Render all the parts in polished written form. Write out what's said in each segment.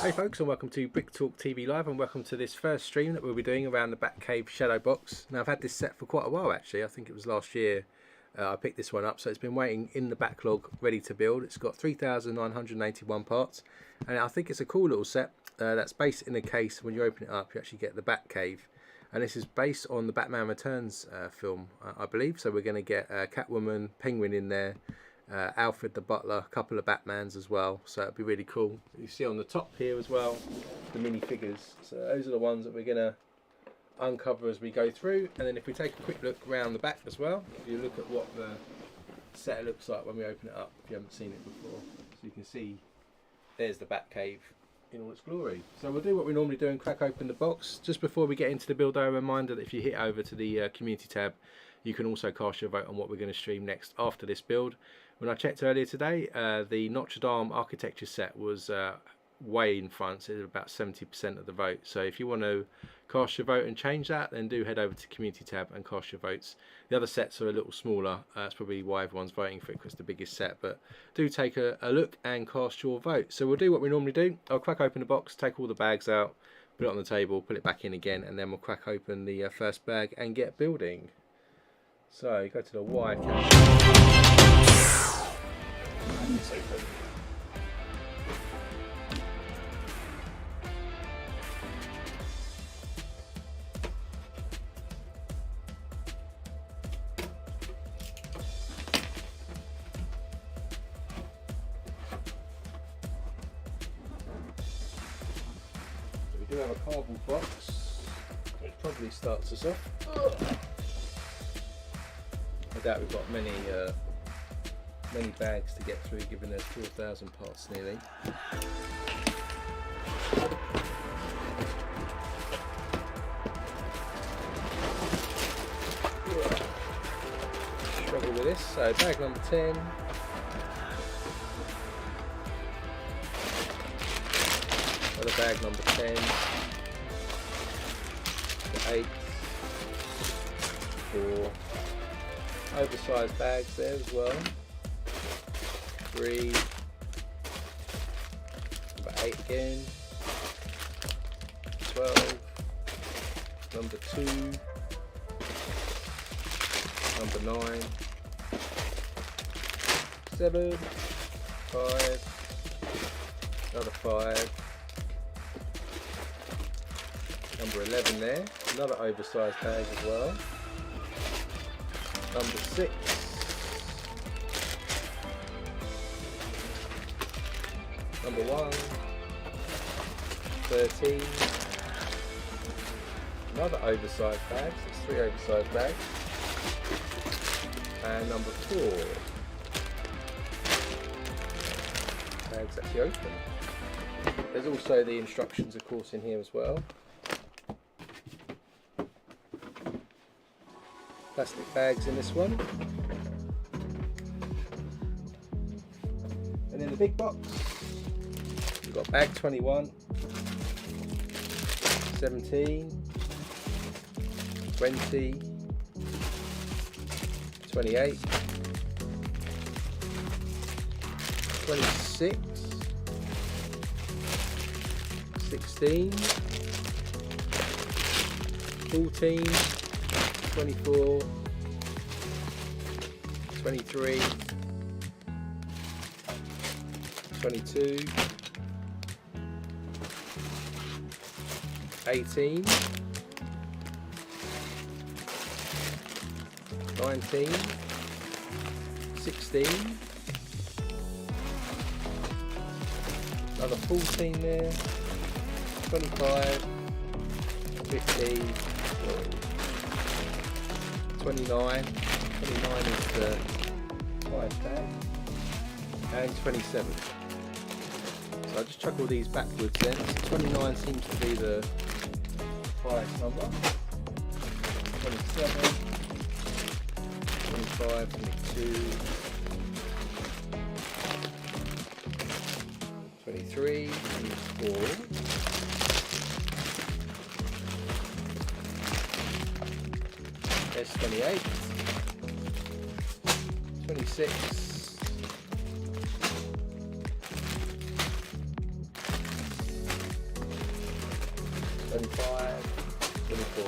Hey folks, and welcome to Brick Talk TV Live, and welcome to this first stream that we'll be doing around the Batcave Shadow Box. Now I've had this set for quite a while actually. I think it was last year I picked this one up, so it's been waiting in the backlog ready to build. It's got 3,981 parts, and I think it's a cool little set that's based in a case. When you open it up you actually get the Batcave, and this is based on the Batman Returns film, I believe. So we're going to get Catwoman, Penguin in there, Alfred the butler, a couple of Batmans as well, so it'd be really cool. You see on the top here as well the minifigures, so those are the ones that we're going to uncover as we go through. And then if we take a quick look around the back as well, if you look at what the set looks like when we open it up, if you haven't seen it before, so you can see there's the Batcave in all its glory. So we'll do what we normally do and crack open the box. Just before we get into the build, a reminder that if you hit over to the community tab, you can also cast your vote on what we're going to stream next after this build. When I checked earlier today, the Notre Dame architecture set was way in front, so it was about 70% of the vote. So if you want to cast your vote and change that, then do head over to community tab and cast your votes. The other sets are a little smaller, that's probably why everyone's voting for it, because it's the biggest set, but do take a look and cast your vote. So we'll do what we normally do. I'll crack open the box, take all the bags out, put it on the table, put it back in again, and then we'll crack open the first bag and get building. So you go to the Y camera. It's open. We do have a cardboard box, which probably starts us off. I doubt we've got many bags to get through, given there's 4,000 parts nearly. Struggle with this. So bag number 10. Another bag number 10. The 8. 4. Oversized bags there as well. 3. Number 8 again. 12. Number 2. Number 9. 7. 5. Another 5. Number 11 there. Another oversized bag as well. Number 6. Number 1. 13. Another oversized bag. So it's 3 oversized bags. And number 4. Bag's actually open. There's also the instructions, of course, in here as well. Plastic bags in this one. And in the big box, we've got bag 21, 17, 20, 28, 26, 16, 14, 24, 23, 22, 18, 19, 16, another 14 there, 25, 15, 29 is the highest bag, and 27. So I just chuck all these backwards then. So 29 seems to be the highest number. 27, 25, 22, 23, 24. There's 28, 26, 25, 24,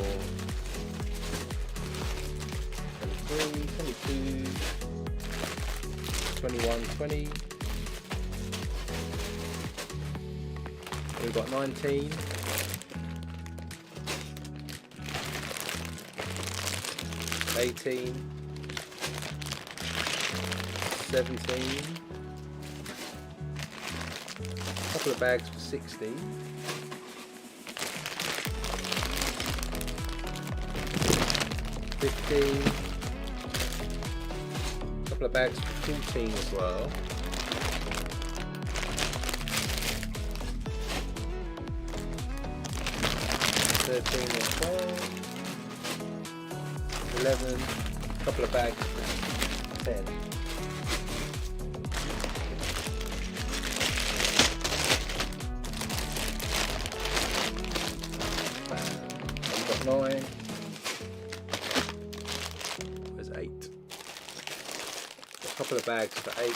23, 22, 21, 20. We've got 19. 18, 17, a couple of bags for 16, 15, a couple of bags for 14 as well, 13 and 12, 11, a couple of bags for 10. We've got 9. There's 8. A couple of bags for 8.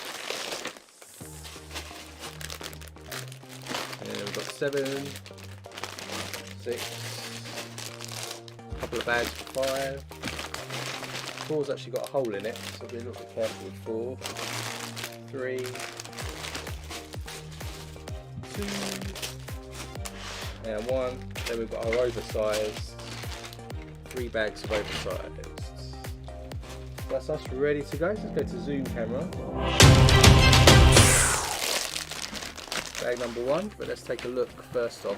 And then we've got 7, 6. A couple of bags for 5. 4's actually got a hole in it, so be a little bit careful with 4. 3, 2, and 1. Then we've got our oversized 3 bags of oversized. That's us ready to go. So let's go to zoom camera. Bag number 1, but let's take a look first off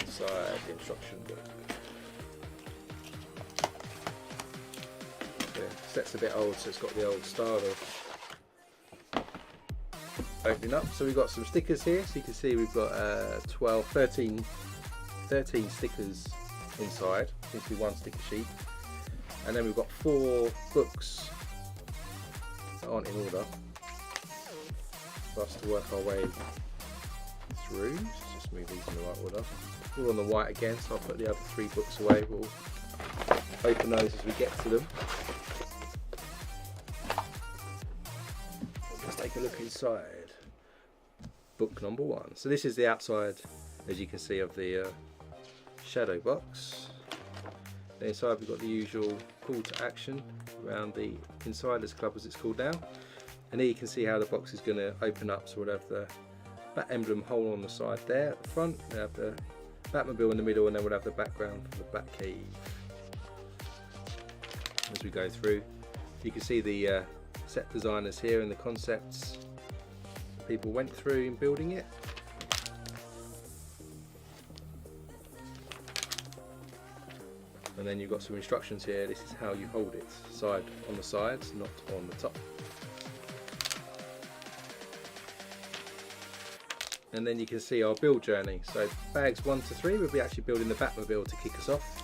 inside the instruction book. Set's a bit old, so it's got the old style of opening up. So we've got some stickers here, so you can see we've got 13 stickers inside. Seems to be one sticker sheet, and then we've got 4 books that aren't in order for us to work our way through. Let's just move these in the right order. All on the white again, so I'll put the other 3 books away. We'll open those as we get to them. Take a look inside book number 1. So this is the outside, as you can see, of the shadow box. Then inside we've got the usual call to action around the Insiders Club, as it's called now. And here you can see how the box is going to open up. So we'll have the Bat emblem hole on the side there at the front, we'll have the Batmobile in the middle, and then we'll have the background for the Batcave. As we go through, you can see the set designers here and the concepts people went through in building it. And then you've got some instructions here. This is how you hold it, side on the sides, not on the top. And then you can see our build journey. So bags 1 to 3 we'll be actually building the Batmobile to kick us off.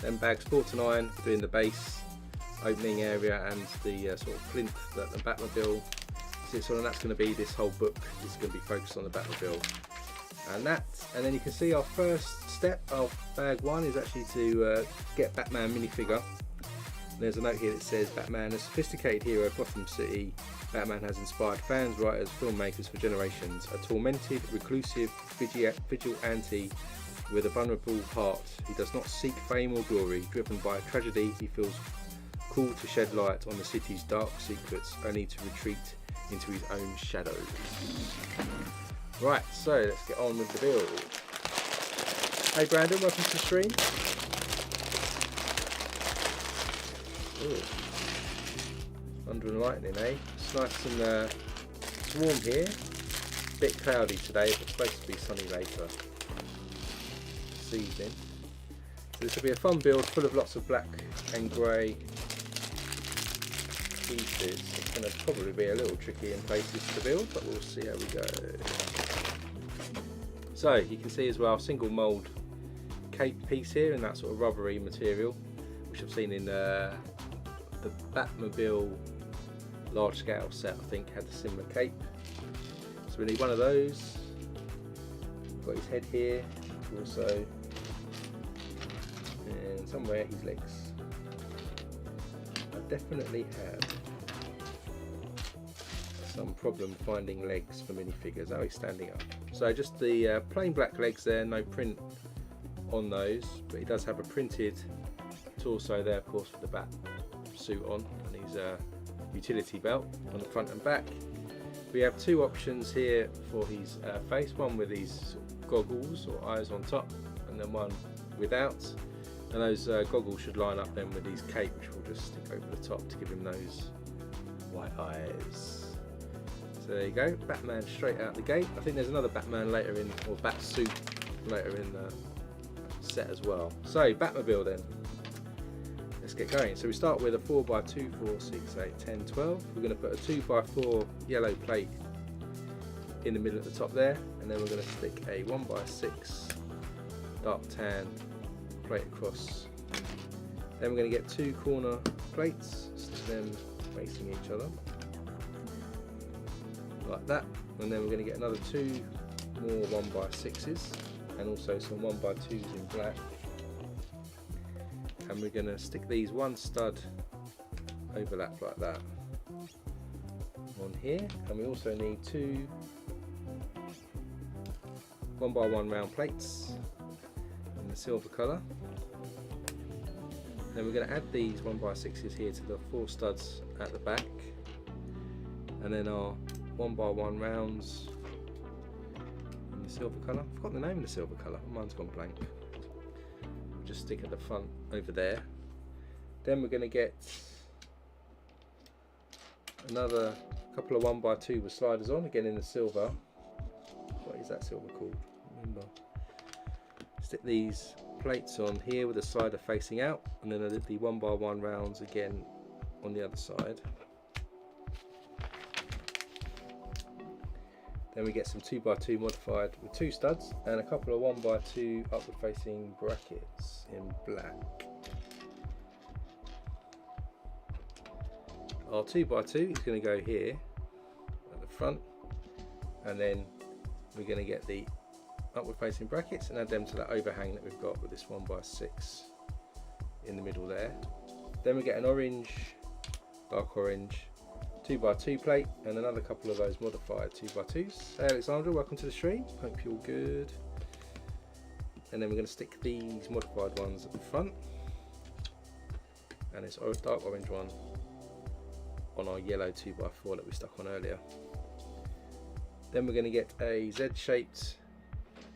Then bags 4 to 9 we're doing the base, opening area, and the sort of plinth that the Batmobile sits on, and that's going to be this whole book is going to be focused on the Batmobile. And then you can see our first step of bag 1 is actually to get Batman minifigure. There's a note here that says Batman, a sophisticated hero of Gotham City. Batman has inspired fans, writers, filmmakers for generations. A tormented, reclusive vigilante with a vulnerable heart. He does not seek fame or glory. Driven by a tragedy, he feels called to shed light on the city's dark secrets, only to retreat into his own shadows. Right, so let's get on with the build. Hey Brandon, welcome to the stream. Ooh. Thunder and lightning, eh? It's nice and it's warm here. A bit cloudy today, but it's supposed to be sunny later this evening. So this will be a fun build full of lots of black and grey pieces. It's going to probably be a little tricky in places to build, but we'll see how we go. So you can see as well, single mould cape piece here in that sort of rubbery material, which I've seen in the Batmobile large scale set, I think, had a similar cape. So we need one of those. Got his head here also, and somewhere his legs. I definitely have some problem finding legs for minifigures. Oh, he's standing up. So just the plain black legs there, no print on those, but he does have a printed torso there, of course, with the bat suit on, and his utility belt on the front and back. We have two options here for his face, one with these sort of goggles or eyes on top, and then one without. And those goggles should line up then with his cape, which we'll just stick over the top to give him those white eyes. So there you go, Batman straight out the gate. I think there's another Batman later in, or bat suit later in the set as well. So Batmobile then. Let's get going. So we start with a 4x2, 4, 6, 8, 10, 12. We're going to put a 2x4 yellow plate in the middle at the top there, and then we're going to stick a 1x6 dark tan plate across. Then we're going to get two corner plates, stick them facing each other like that, and then we're going to get another two more 1x6s and also some 1x2s in black. And we're going to stick these one stud overlap like that on here, and we also need two 1x1 round plates in the silver colour. Then we're going to add these 1x6s here to the four studs at the back, and then our 1x1 rounds in the silver colour. I've forgotten the name of the silver colour, mine's gone blank. Just stick at the front over there. Then we're going to get another couple of 1x2 with sliders on, again in the silver. What is that silver called? Remember. Stick these plates on here with the slider facing out, and then the 1x1 rounds again on the other side. Then we get some 2x2 modified with two studs and a couple of 1x2 upward facing brackets in black. Our 2x2 is going to go here at the front, and then we're going to get the upward facing brackets and add them to that overhang that we've got with this 1x6 in the middle there. Then we get an orange, dark orange 2x2 plate and another couple of those modified 2x2s. Hey Alexandra, welcome to the stream, hope you're good. And then we're going to stick these modified ones at the front and this dark orange one on our yellow 2x4 that we stuck on earlier. Then we're going to get a Z-shaped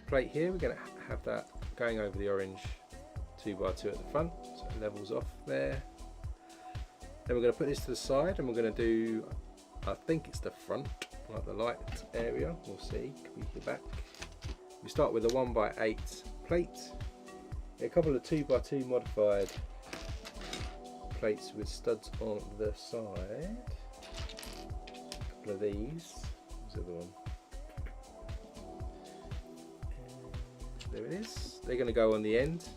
plate here. We're going to have that going over the orange 2x2 at the front, so it levels off there. Then we're going to put this to the side and we're going to do, I think it's the front, like the light area, we'll see, tweak it back. We start with a 1x8 plate, get a couple of 2x2 modified plates with studs on the side, a couple of these, where's the other one? And there it is, they're going to go on the end, so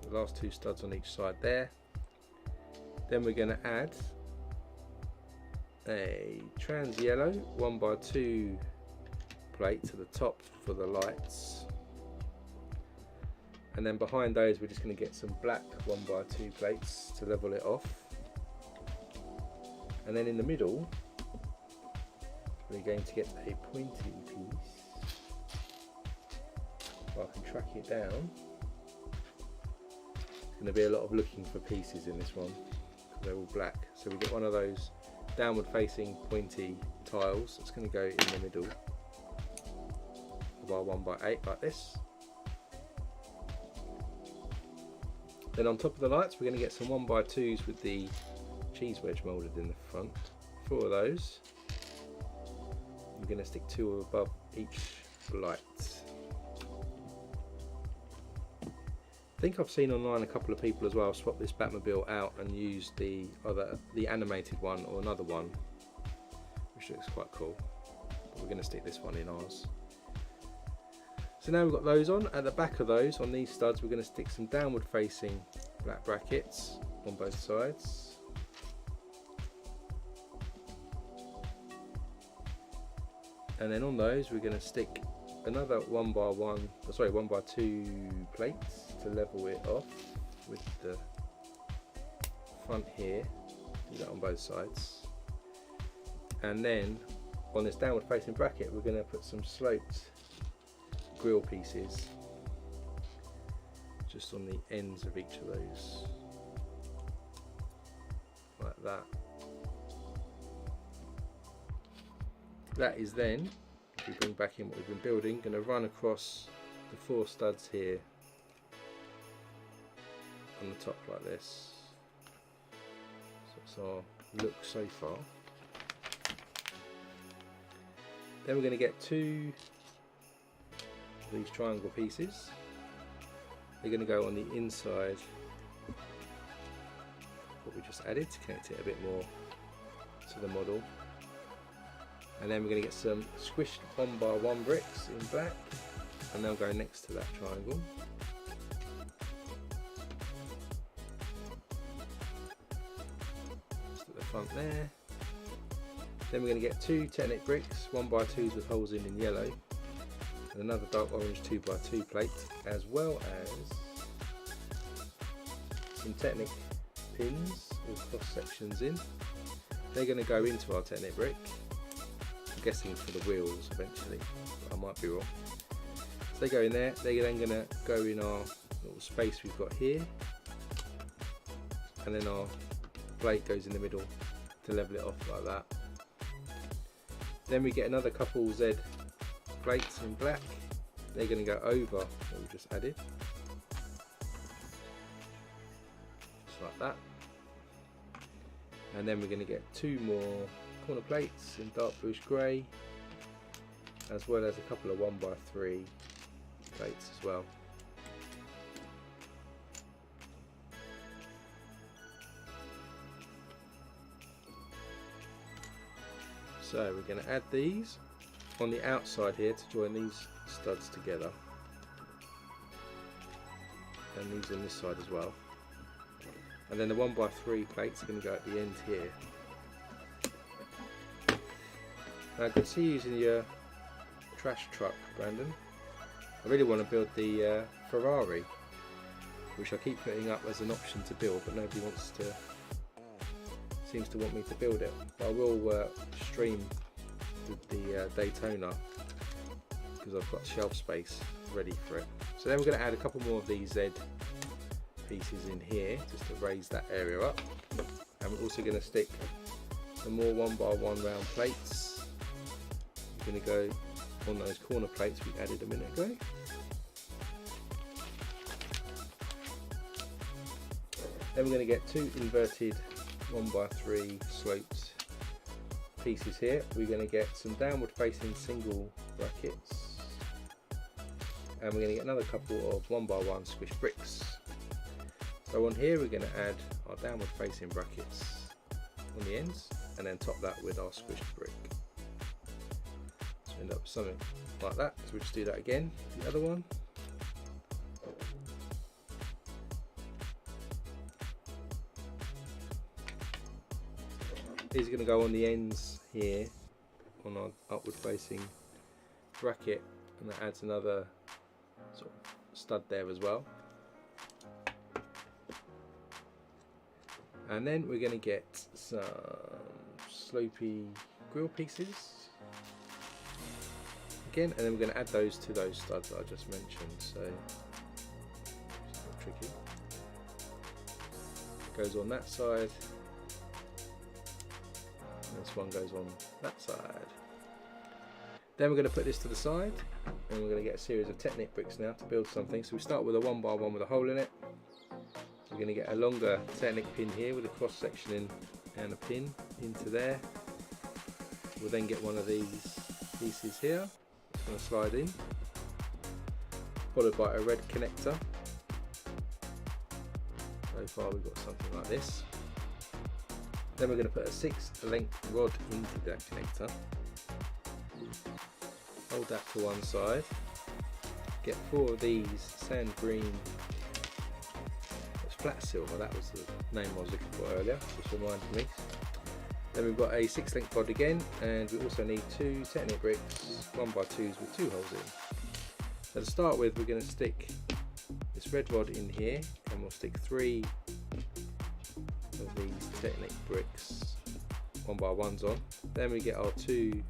the last two studs on each side there. Then we're going to add a trans yellow 1x2 plate to the top for the lights, and then behind those we're just going to get some black 1x2 plates to level it off, and then in the middle we're going to get a pointy piece. If I can track it down, there's going to be a lot of looking for pieces in this one. They're all black, so we get one of those downward facing pointy tiles that's going to go in the middle of our 1x8 like this. Then on top of the lights we're going to get some 1x2s with the cheese wedge moulded in the front. 4 of those. We're going to stick 2 above each light. I think I've seen online a couple of people as well swap this Batmobile out and use the animated one or another one, which looks quite cool. But we're going to stick this one in ours. So now we've got those on. At the back of those, on these studs, we're going to stick some downward facing black brackets on both sides. And then on those we're going to stick another 1x2 plates to level it off with the front here. Do that on both sides. And then on this downward facing bracket we're going to put some sloped grill pieces just on the ends of each of those, like that. That is then, if we bring back in what we've been building, going to run across the 4 studs here on the top like this. So that's our look so far. Then we're going to get 2 of these triangle pieces. They're going to go on the inside what we just added to connect it a bit more to the model. And then we're going to get some squished 1x1 bricks in black, and they'll go next to that triangle. Just at the front there. Then we're going to get 2 Technic bricks, 1x2s with holes in yellow, and another dark orange 2x2 plate, as well as some Technic pins with cross sections in. They're going to go into our Technic brick, I'm guessing for the wheels eventually, but I might be wrong. So they go in there. They're then going to go in our little space we've got here, and then our plate goes in the middle to level it off like that. Then we get another couple Z plates in black. They're going to go over what we just added, just like that. And then we're going to get 2 more corner plates in dark bluish grey, as well as a couple of 1x3 plates as well. So we're going to add these on the outside here to join these studs together, and these on this side as well. And then the 1x3 plates are going to go at the end here. Now I can see you using your trash truck, Brandon. I really want to build the Ferrari, which I keep putting up as an option to build, but nobody seems to want me to build it. But I will stream with the Daytona, because I've got shelf space ready for it. So then we're going to add a couple more of these Z pieces in here just to raise that area up, and we're also going to stick some more 1x1 round plates. We're going to go on those corner plates we added a minute ago. Then we're going to get 2 inverted 1x3 sloped pieces here. We're going to get some downward facing single brackets, and we're going to get another couple of 1x1 squished bricks. So on here we're going to add our downward facing brackets on the ends, and then top that with our squished brick. So end up with something like that. So we'll just do that again, the other one. These are going to go on the ends here on our upward facing bracket, and that adds another sort of stud there as well. And then we're going to get some slopey grill pieces again, and then we're going to add those to those studs that I just mentioned. So it's a bit tricky. It goes on that side, and this one goes on that side. Then we're going to put this to the side, and we're going to get a series of Technic bricks now to build something. So we start with a 1x1 with a hole in it. We're going to get a longer Technic pin here with a cross section in and a pin into there. We'll then get one of these pieces here. It's going to slide in, followed by a red connector. So far we've got something like this. Then we're going to put a 6-length rod into that connector. Hold that to one side. Get 4 of these sand green, it's flat silver, that was the name I was looking for earlier, just reminded me. Then we've got a 6-length rod again, and we also need 2 Technic bricks, 1x2s with 2 holes in. So to start with, we're going to stick this red rod in here, and we'll stick 3 of these Technic bricks 1x1s on. Then we get our 2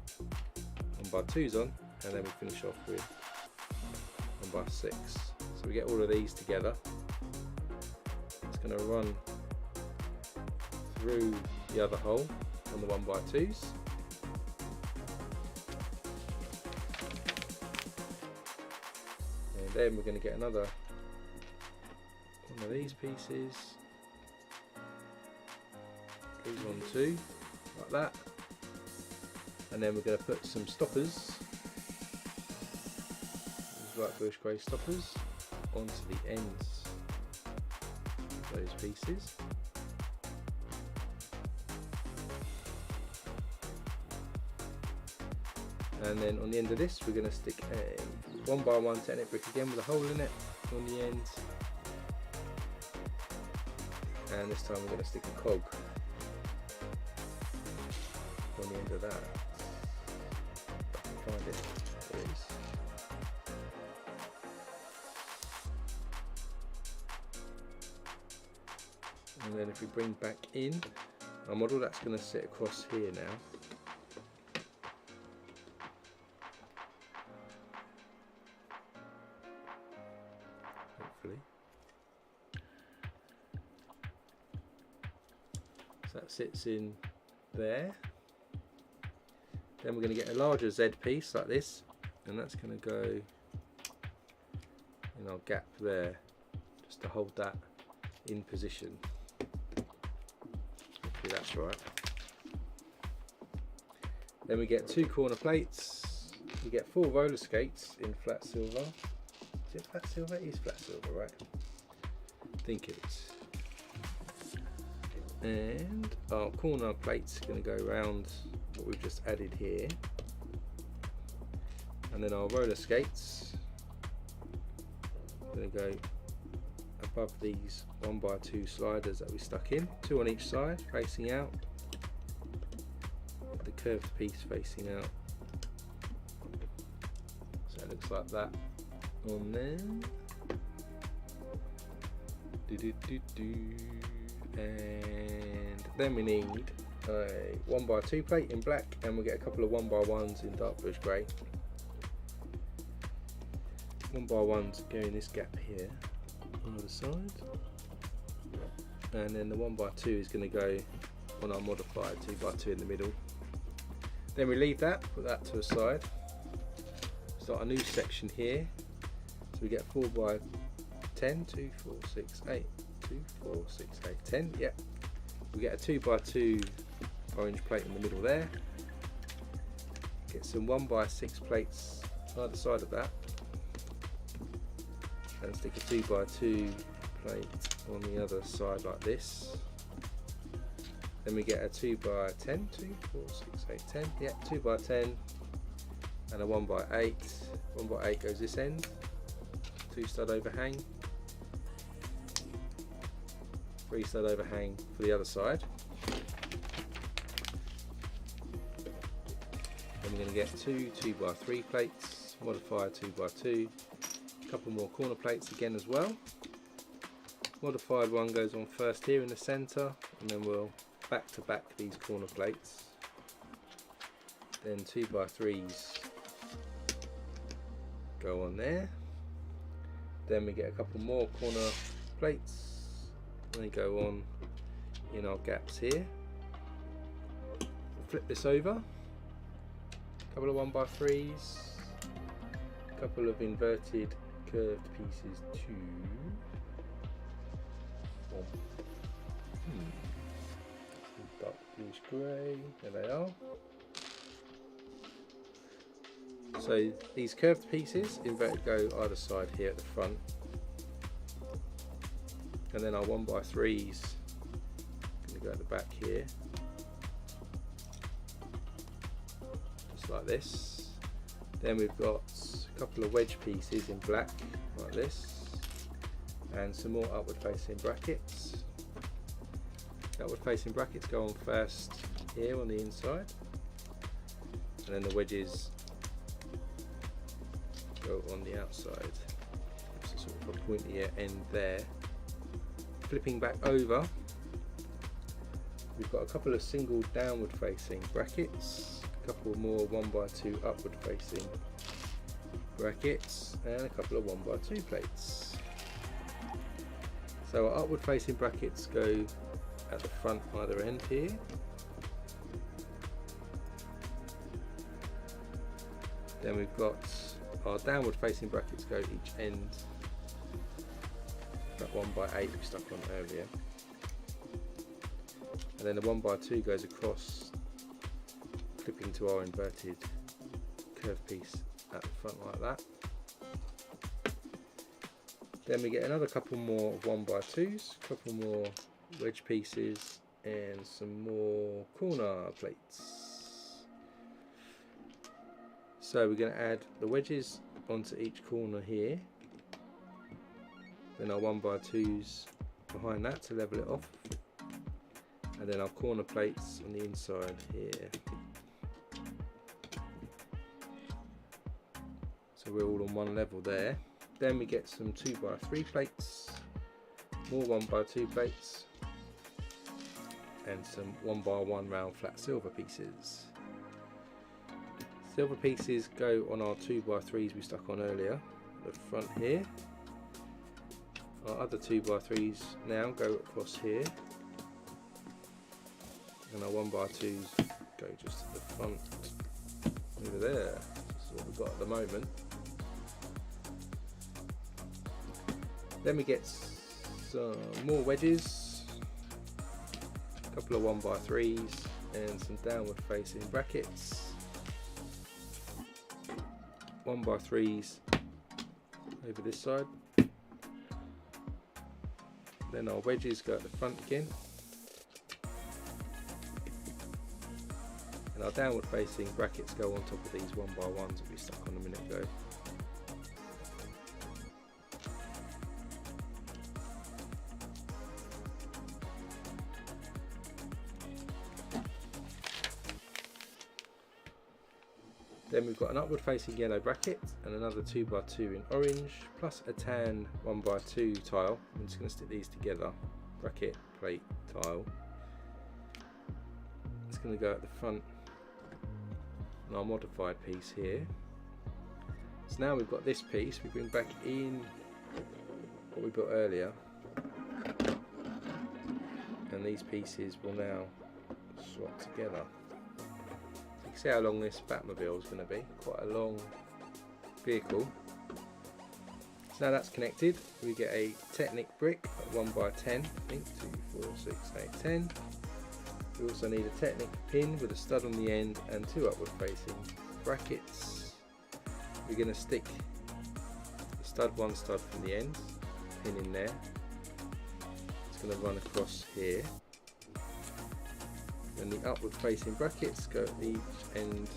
1x2s on, and then we finish off with 1x6. So we get all of these together. It's going to run through the other hole on the 1x2s. And then we're going to get another one of these pieces. Goes on too, like that. And then we're going to put some stoppers, these light bluish grey stoppers, onto the ends of those pieces. And then on the end of this we're going to stick a 1x1 Technic brick again with a hole in it on the end. And this time we're going to stick a cog on the end of that. If I can find it. There it is. And then if we bring back in our model, that's going to sit across here now. Hopefully. So that sits in there. Then we're going to get a larger Z piece like this, and that's going to go in our gap there, just to hold that in position. Hopefully that's right. Then we get 2 corner plates. We get 4 roller skates in flat silver. Is it flat silver? It is flat silver, right? I think it is. And our corner plates are going to go around what we've just added here, and then our roller skates are going to go above these 1x2 sliders that we stuck in, 2 on each side facing out, the curved piece facing out, so it looks like that on there. And then we need a 1x2 plate in black, and we'll get a couple of 1x1s in dark bluish grey. 1x1s go in this gap here on the side, and then the 1x2 is going to go on our modified 2x2 in the middle. Then we leave that, put that to the side, start a new section here. So we get 4x10, 2, 4, 6, 8, 2, 4, 6, 8, 10, yeah. We get a 2x2 orange plate in the middle there. Get some 1x6 plates either side of that, and stick a 2x2 plate on the other side like this. Then we get a 2x10, 2, 4, 6, 8, 10, yeah, 2x10, and a 1x8. 1x8 goes this end, 2 stud overhang, 3 stud overhang for the other side. Then we're going to get 2 2x3 plates, modified 2x2, a couple more corner plates again as well. Modified one goes on first here in the centre, and then we'll back to back these corner plates. Then 2x3s go on there. Then we get a couple more corner plates. They go on in our gaps here. We'll flip this over. A couple of 1x3s. A couple of inverted curved pieces too. Dark bluish grey. There they are. So these curved pieces, inverted, go either side here at the front. And then our 1x3s going to go at the back here, just like this. Then we've got a couple of wedge pieces in black like this, and some more upward facing brackets. The upward facing brackets go on first here on the inside, and then the wedges go on the outside. So sort of a pointy end there. Flipping back over, we've got a couple of single downward facing brackets, a couple more 1x2 upward facing brackets, and a couple of 1x2 plates. So our upward facing brackets go at the front either end here. Then we've got our downward facing brackets go each end. That 1x8 we stuck on earlier. And then the 1x2 goes across, clipping to our inverted curved piece at the front like that. Then we get another couple more 1x2s, a couple more wedge pieces, and some more corner plates. So we're going to add the wedges onto each corner here, then our 1x2s behind that to level it off, and then our corner plates on the inside here. So we're all on one level there. Then we get some 2x3 plates, more 1x2 plates, and some 1x1 round flat silver pieces. Silver pieces go on our 2x3s we stuck on earlier, the front here. Our other 2x3s now go across here, and our 1x2s go just to the front over there. This is what we've got at the moment. Then we get some more wedges, a couple of 1x3s, and some downward facing brackets. 1x3s over this side. Then our wedges go at the front again. And our downward facing brackets go on top of these 1x1s that we stuck on a minute ago. Then we've got an upward facing yellow bracket and another 2x2 in orange, plus a tan 1x2 tile. I'm just going to stick these together, bracket, plate, tile. It's going to go at the front on our modified piece here. So now we've got this piece, we bring back in what we built earlier, and these pieces will now swap together. See how long this Batmobile is going to be, quite a long vehicle. So now that's connected, we get a Technic brick at 1x10, I think, 2, 4, 6, 8, 10. We also need a Technic pin with a stud on the end and two upward facing brackets. We're going to stick the stud, one stud from the end, pin in there. It's going to run across here. And the upward facing brackets go at each end.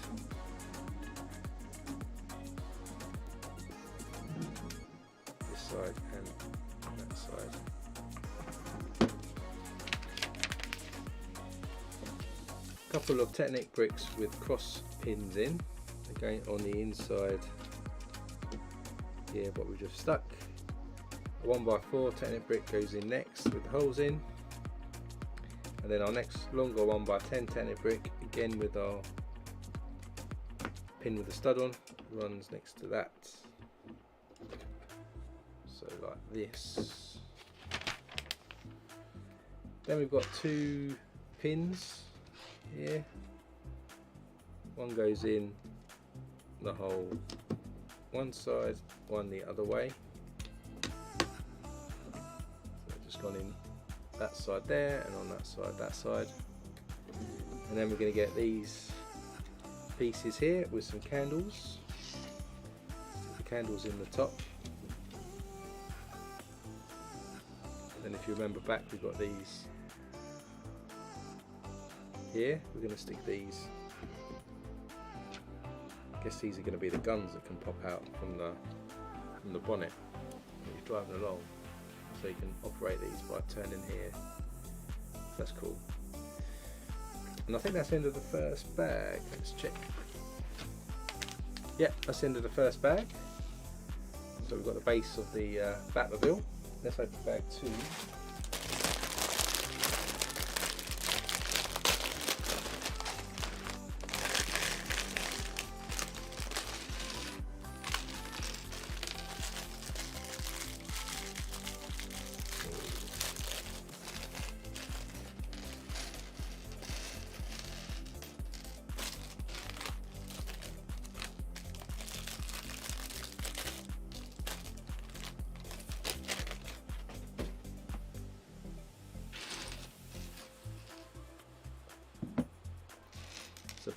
This side and that side. A couple of Technic bricks with cross pins in, again on the inside here, what we just stuck. A 1x4 Technic brick goes in next with the holes in. And then our next longer 1x10 Technic brick, again with our pin with the stud on, runs next to that. So like this. Then we've got two pins here. One goes in the hole one side, one the other way. So I've just gone in that side there, and on that side, and then we're going to get these pieces here with some candles, the candles in the top. And then if you remember back, we've got these here, we're going to stick these, I guess these are going to be the guns that can pop out from the bonnet when you're driving along. So you can operate these by turning here. That's cool. And I think that's the end of the first bag. Let's check. Yep, that's the end of the first bag. So we've got the base of the Batmobile. Let's open bag 2.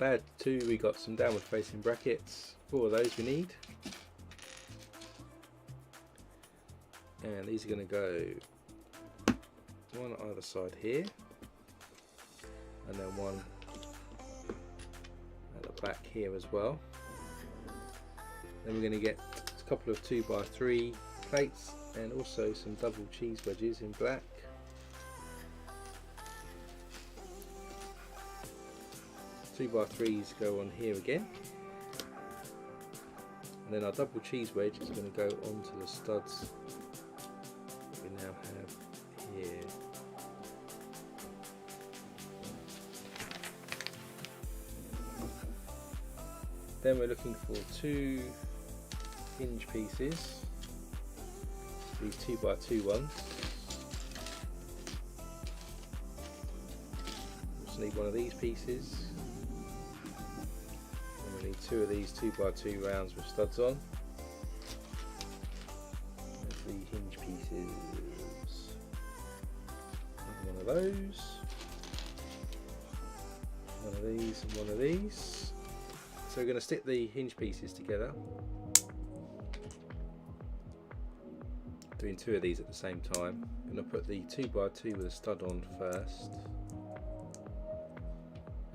bad too. We got some downward facing brackets, 4 of those we need, and these are going to go one either side here, and then one at the back here as well. Then we're going to get a couple of 2x3 plates and also some double cheese wedges in black. 2x3s go on here again, and then our double cheese wedge is going to go onto the studs that we now have here. Then we're looking for 2 hinge pieces, these 2x2 ones. Also need one of these pieces, and we need 2 of these 2x2 rounds with studs on. There's the hinge pieces, and one of those, one of these and one of these. So we're going to stick the hinge pieces together, doing 2 of these at the same time. I'm going to put the 2x2 with a stud on first,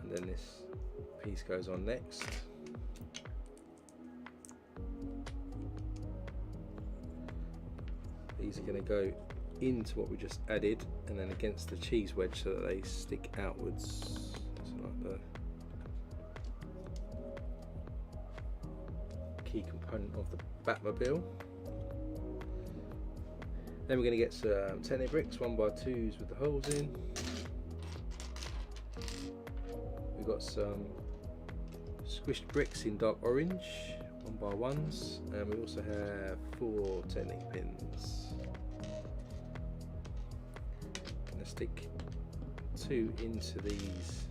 and then this piece goes on next. These are going to go into what we just added and then against the cheese wedge so that they stick outwards. So like the key component of the Batmobile. Then we're going to get some Technic bricks, 1x2s with the holes in. We've got some squished bricks in dark orange, 1x1s, and we also have 4 Technic pins. I'm going to stick 2 into these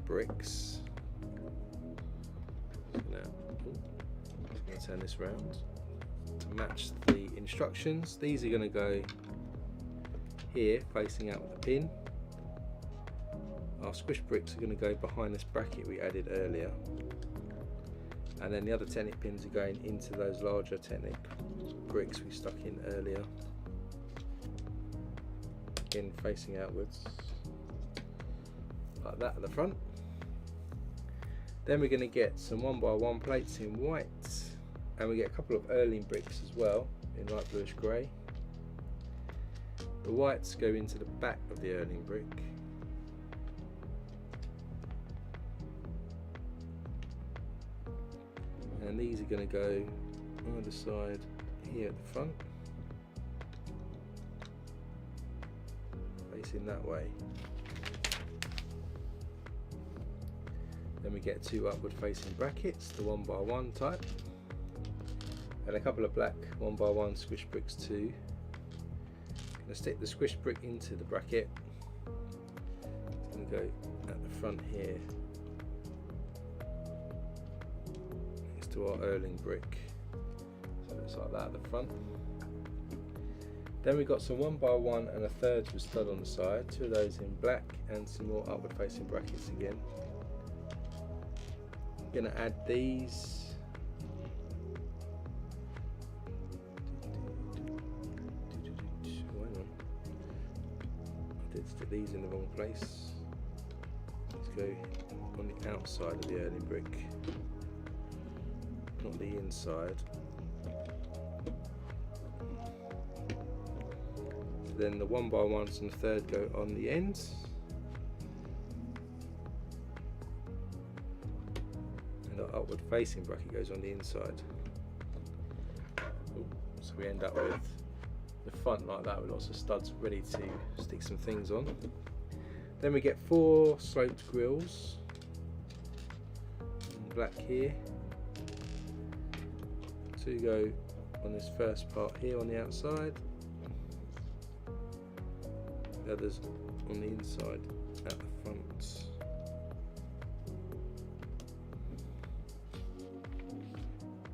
bricks. Now, I'm going to turn this round to match the instructions. These are going to go here facing out with the pin. Our squish bricks are going to go behind this bracket we added earlier, and then the other Technic pins are going into those larger Technic bricks we stuck in earlier, again facing outwards like that at the front. Then we're going to get some 1x1 plates in white, and we get a couple of Erling bricks as well in light bluish grey. The whites go into the back of the Erling brick, and these are going to go either side here at the front, facing that way. Then we get 2 upward facing brackets, the 1x1 type, and a couple of black 1x1 squish bricks too. I'm going to stick the squish brick into the bracket. It's going to go at the front here next to our Erling brick, so it looks like that at the front. Then we've got some 1x1 and a third with stud on the side, 2 of those in black, and some more upward facing brackets again. I'm going to add these. I did stick these in the wrong place. Let's go on the outside of the Erling brick, not the inside. So then the 1x1s and the third go on the ends. Upward facing bracket goes on the inside. So we end up with the front like that with lots of studs ready to stick some things on. Then we get 4 sloped grills in black here. 2 go on this first part here on the outside, the others on the inside at the front.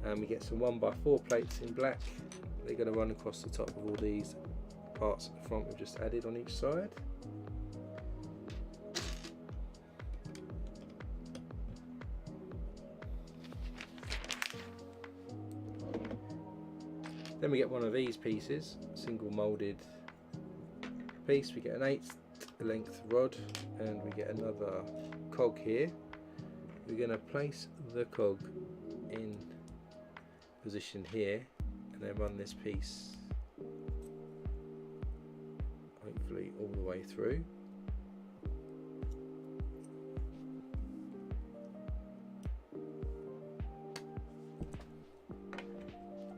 And we get some 1x4 plates in black. They're going to run across the top of all these parts at the front we've just added on each side. Then we get one of these pieces, single moulded piece. We get an 1/8 length rod, and we get another cog here. We're going to place the cog in position here, and then run this piece hopefully all the way through.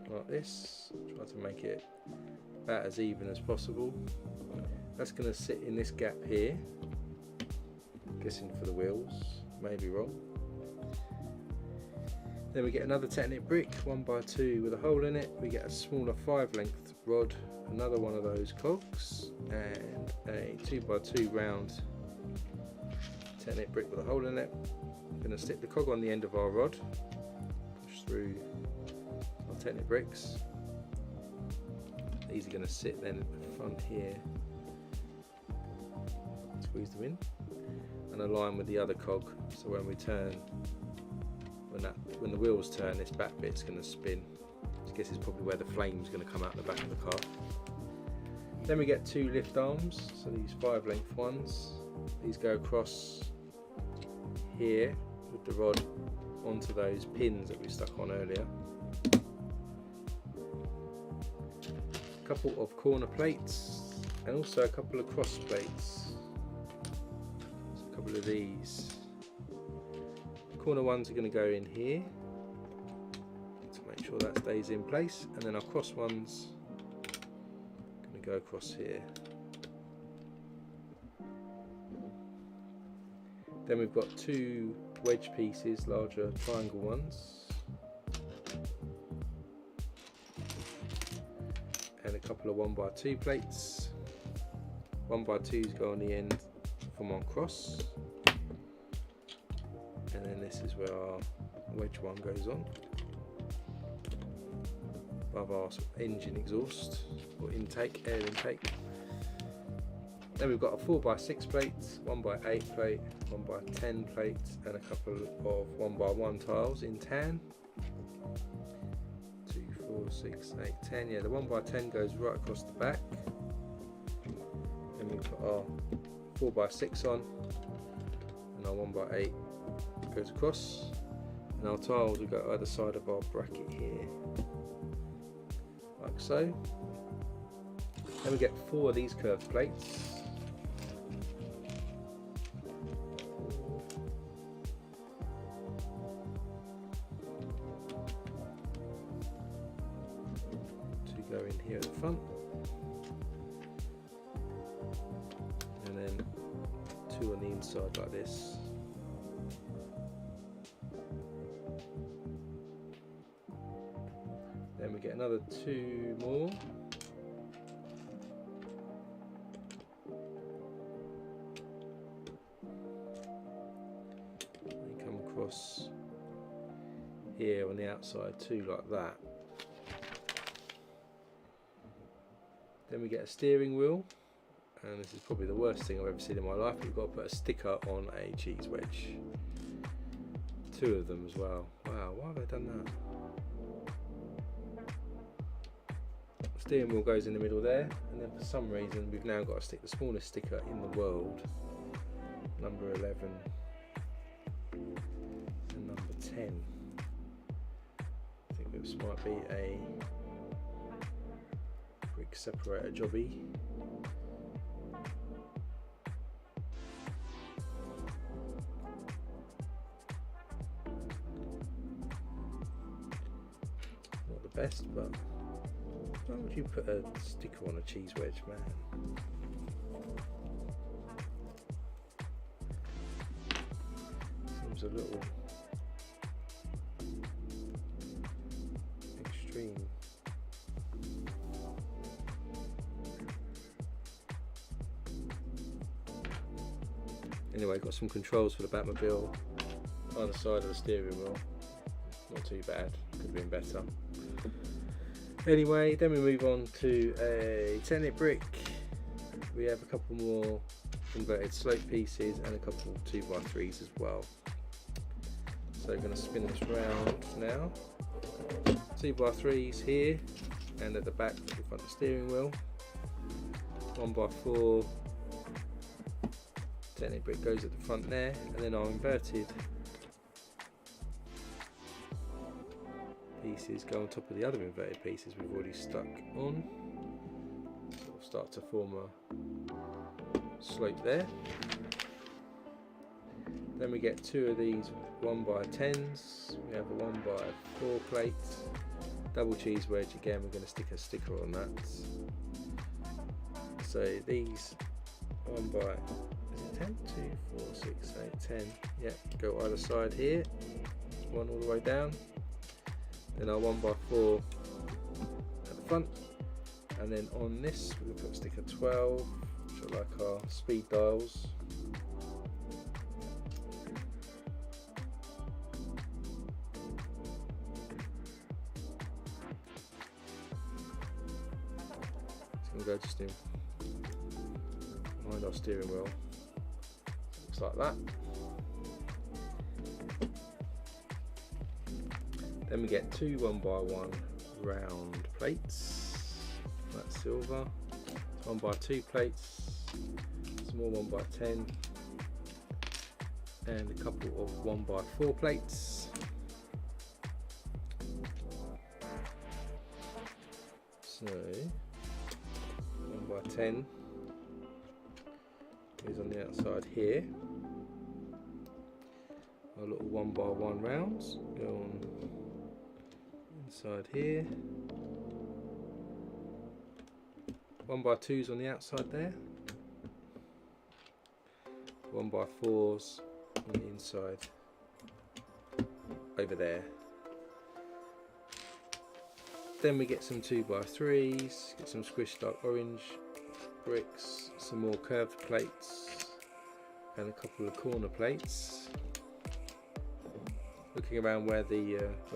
Like this. Try to make it about as even as possible. That's going to sit in this gap here. Guessing for the wheels, maybe wrong. Then we get another Technic brick, 1x2 with a hole in it. We get a smaller 5 length rod, another one of those cogs, and a 2x2 round Technic brick with a hole in it. I'm going to stick the cog on the end of our rod, push through our Technic bricks. These are going to sit then at the front here, squeeze them in, and align with the other cog, so when we turn, when the wheels turn, this back bit's going to spin. I guess it's probably where the flame's going to come out the back of the car. Then we get 2 lift arms, so these 5 length ones. These go across here with the rod onto those pins that we stuck on earlier. A couple of corner plates, and also a couple of cross plates. So a couple of these. Corner ones are going to go in here to make sure that stays in place, and then our cross ones are going to go across here. Then we've got 2 wedge pieces, larger triangle ones, and a couple of 1x2 plates. 1x2s go on the end from our cross. And then this is where our wedge one goes on, above our engine exhaust or intake, air intake. Then we've got a 4x6 plate, 1x8 plate, 1x10 plate, and a couple of 1x1 tiles in tan. 2, 4, 6, 8, 10. Yeah, the 1x10 goes right across the back. Then we put our 4x6 on, and our 1x8 goes across, and our tiles will go either side of our bracket here, like so. Then we get 4 of these curved plates. To go in here at the front, and then 2 on the inside like this. Then we get another 2 more. They come across here on the outside too, like that. Then we get a steering wheel, and this is probably the worst thing I've ever seen in my life. We've got to put a sticker on a cheese wedge. 2 of them as well. Wow, why have they done that? Steering wheel goes in the middle there, and then for some reason we've now got to stick the smallest sticker in the world, number 11 and number 10. I think this might be a brick separator jobby. Not the best, but why would you put a sticker on a cheese wedge, man? Seems a little extreme. Anyway, got some controls for the Batmobile either side of the steering wheel. Not too bad, could have been better. Anyway, then we move on to a Technic brick. We have a couple more converted slope pieces and a couple of 2x3s as well. So we're going to spin this round now. 2x3s here, and at the back at the front of the steering wheel. 1x4 technic brick goes at the front there, and then our inverted pieces go on top of the other inverted pieces we've already stuck on. Sort of start to form a slope there. Then we get two of these 1x10s. We have a 1x4 plate, double cheese wedge. Again, we're going to stick a sticker on that. So these 1x10, 2, 4, 6, 8, 10. Yeah, go either side here. One all the way down. Then our 1x4 at the front, and then on this we'll put sticker 12, which are like our speed dials. It's going to go just in behind our steering wheel. Looks like that. Then we get two 1x1 round plates, that's silver, 1x2 plates, some more 1x10, and a couple of 1x4 plates. So 1x10 is on the outside here. Our little 1x1 rounds go on inside here. 1x2s on the outside there. 1x4s on the inside over there. Then we get some 2x3s, get some squished dark orange bricks, some more curved plates, and a couple of corner plates. Looking around where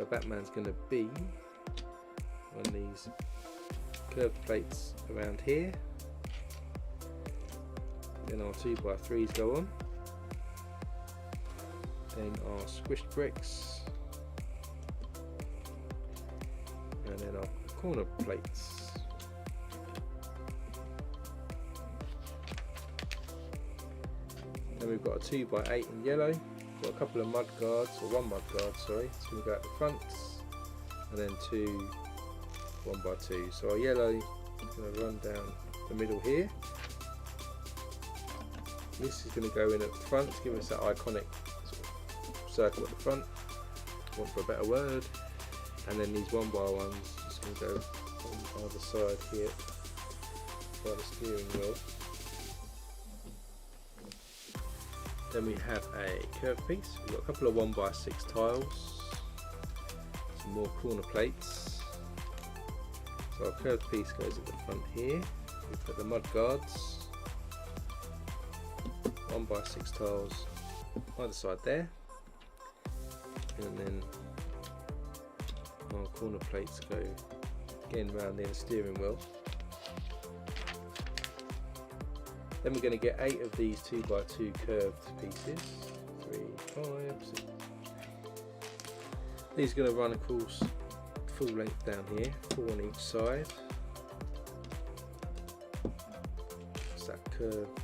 Batman's going to be on these curved plates around here. Then our 2x3s go on. Then our squished bricks, and then our corner plates. Then we've got a 2x8 in yellow. Got a couple of mud guards, or one mud guard, sorry. It's going to go at the front, and then two 1x2. So our yellow is going to run down the middle here. This is going to go in at the front to give us that iconic sort of circle at the front, want for a better word. And then these 1x1s just going to go on either side here by the steering wheel. Then we have a curved piece. We've got a couple of 1x6 tiles, some more corner plates. So our curved piece goes at the front here. We put the mud guards, 1x6 tiles either side there, and then our corner plates go again round the steering wheel. Then we're going to get 8 of these 2x2 curved pieces. 3, 5, 6. These are going to run, of course, full length down here, 4 on each side. It's that curved,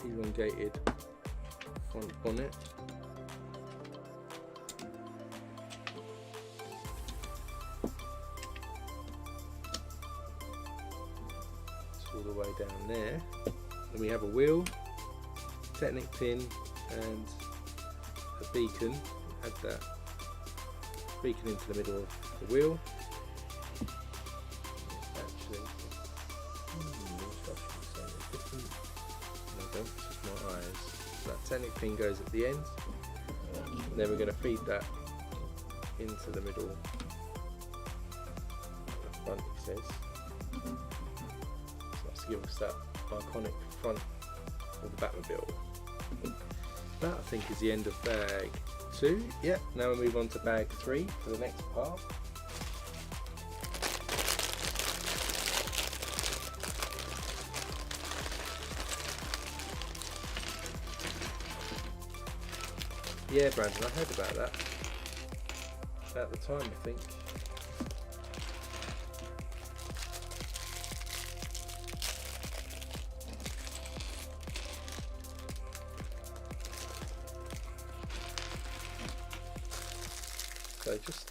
elongated front bonnet. It's all the way down there. Then we have a wheel, Technic pin, and a beacon. Add that beacon into the middle of the wheel. Actually, no, don't, it's just my eyes. So that Technic pin goes at the end, and then we're going to feed that into the middle, the front, it says. So that's to give us that iconic front of the Batmobile. That, I think, is the end of bag 2. Yep, now we move on to bag 3 for the next part. Yeah, Brandon, I heard about that at the time, I think. So just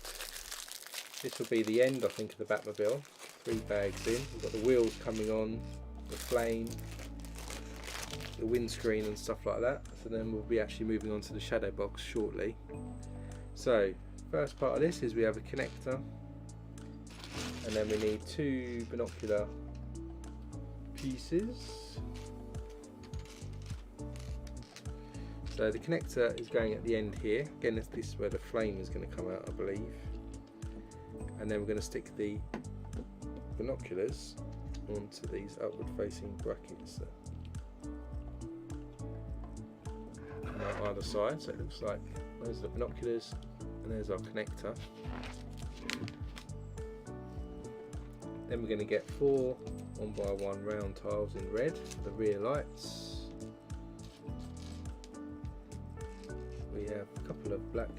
this will be the end, I think, of the Batmobile. 3 bags in. We've got the wheels coming on, the flame, the windscreen and stuff like that. So then we'll be actually moving on to the shadow box shortly. So first part of this is we have a connector, and then we need 2 binocular pieces. So the connector is going at the end here. Again, this is where the flame is going to come out, I believe. And then we're going to stick the binoculars onto these upward facing brackets on either side. So it looks like those are the binoculars and there's our connector. Then we're going to get 4 1x1 round tiles in red for the rear lights. We have a couple of black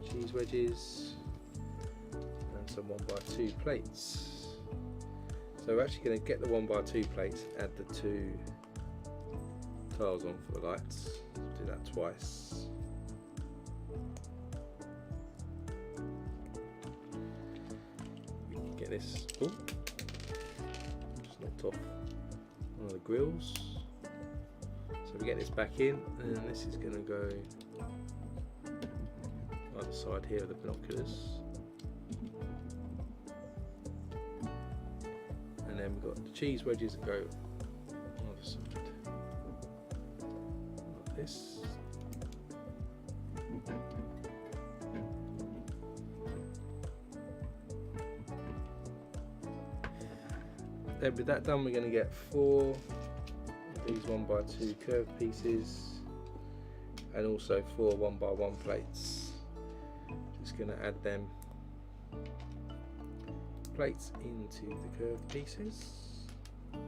cheese wedges and some 1x2 plates. So we're actually going to get the 1x2 plates, add the 2 tiles on for the lights. Do that twice. We can get this, just knocked off one of the grills. So we get this back in, and then this is going to go either side here of the binoculars. And then we've got the cheese wedges that go either side, like this. Then with that done, we're going to get 4 of these 1x2 curved pieces and also 4 1x1 plates. Just going to add them plates into the curved pieces. And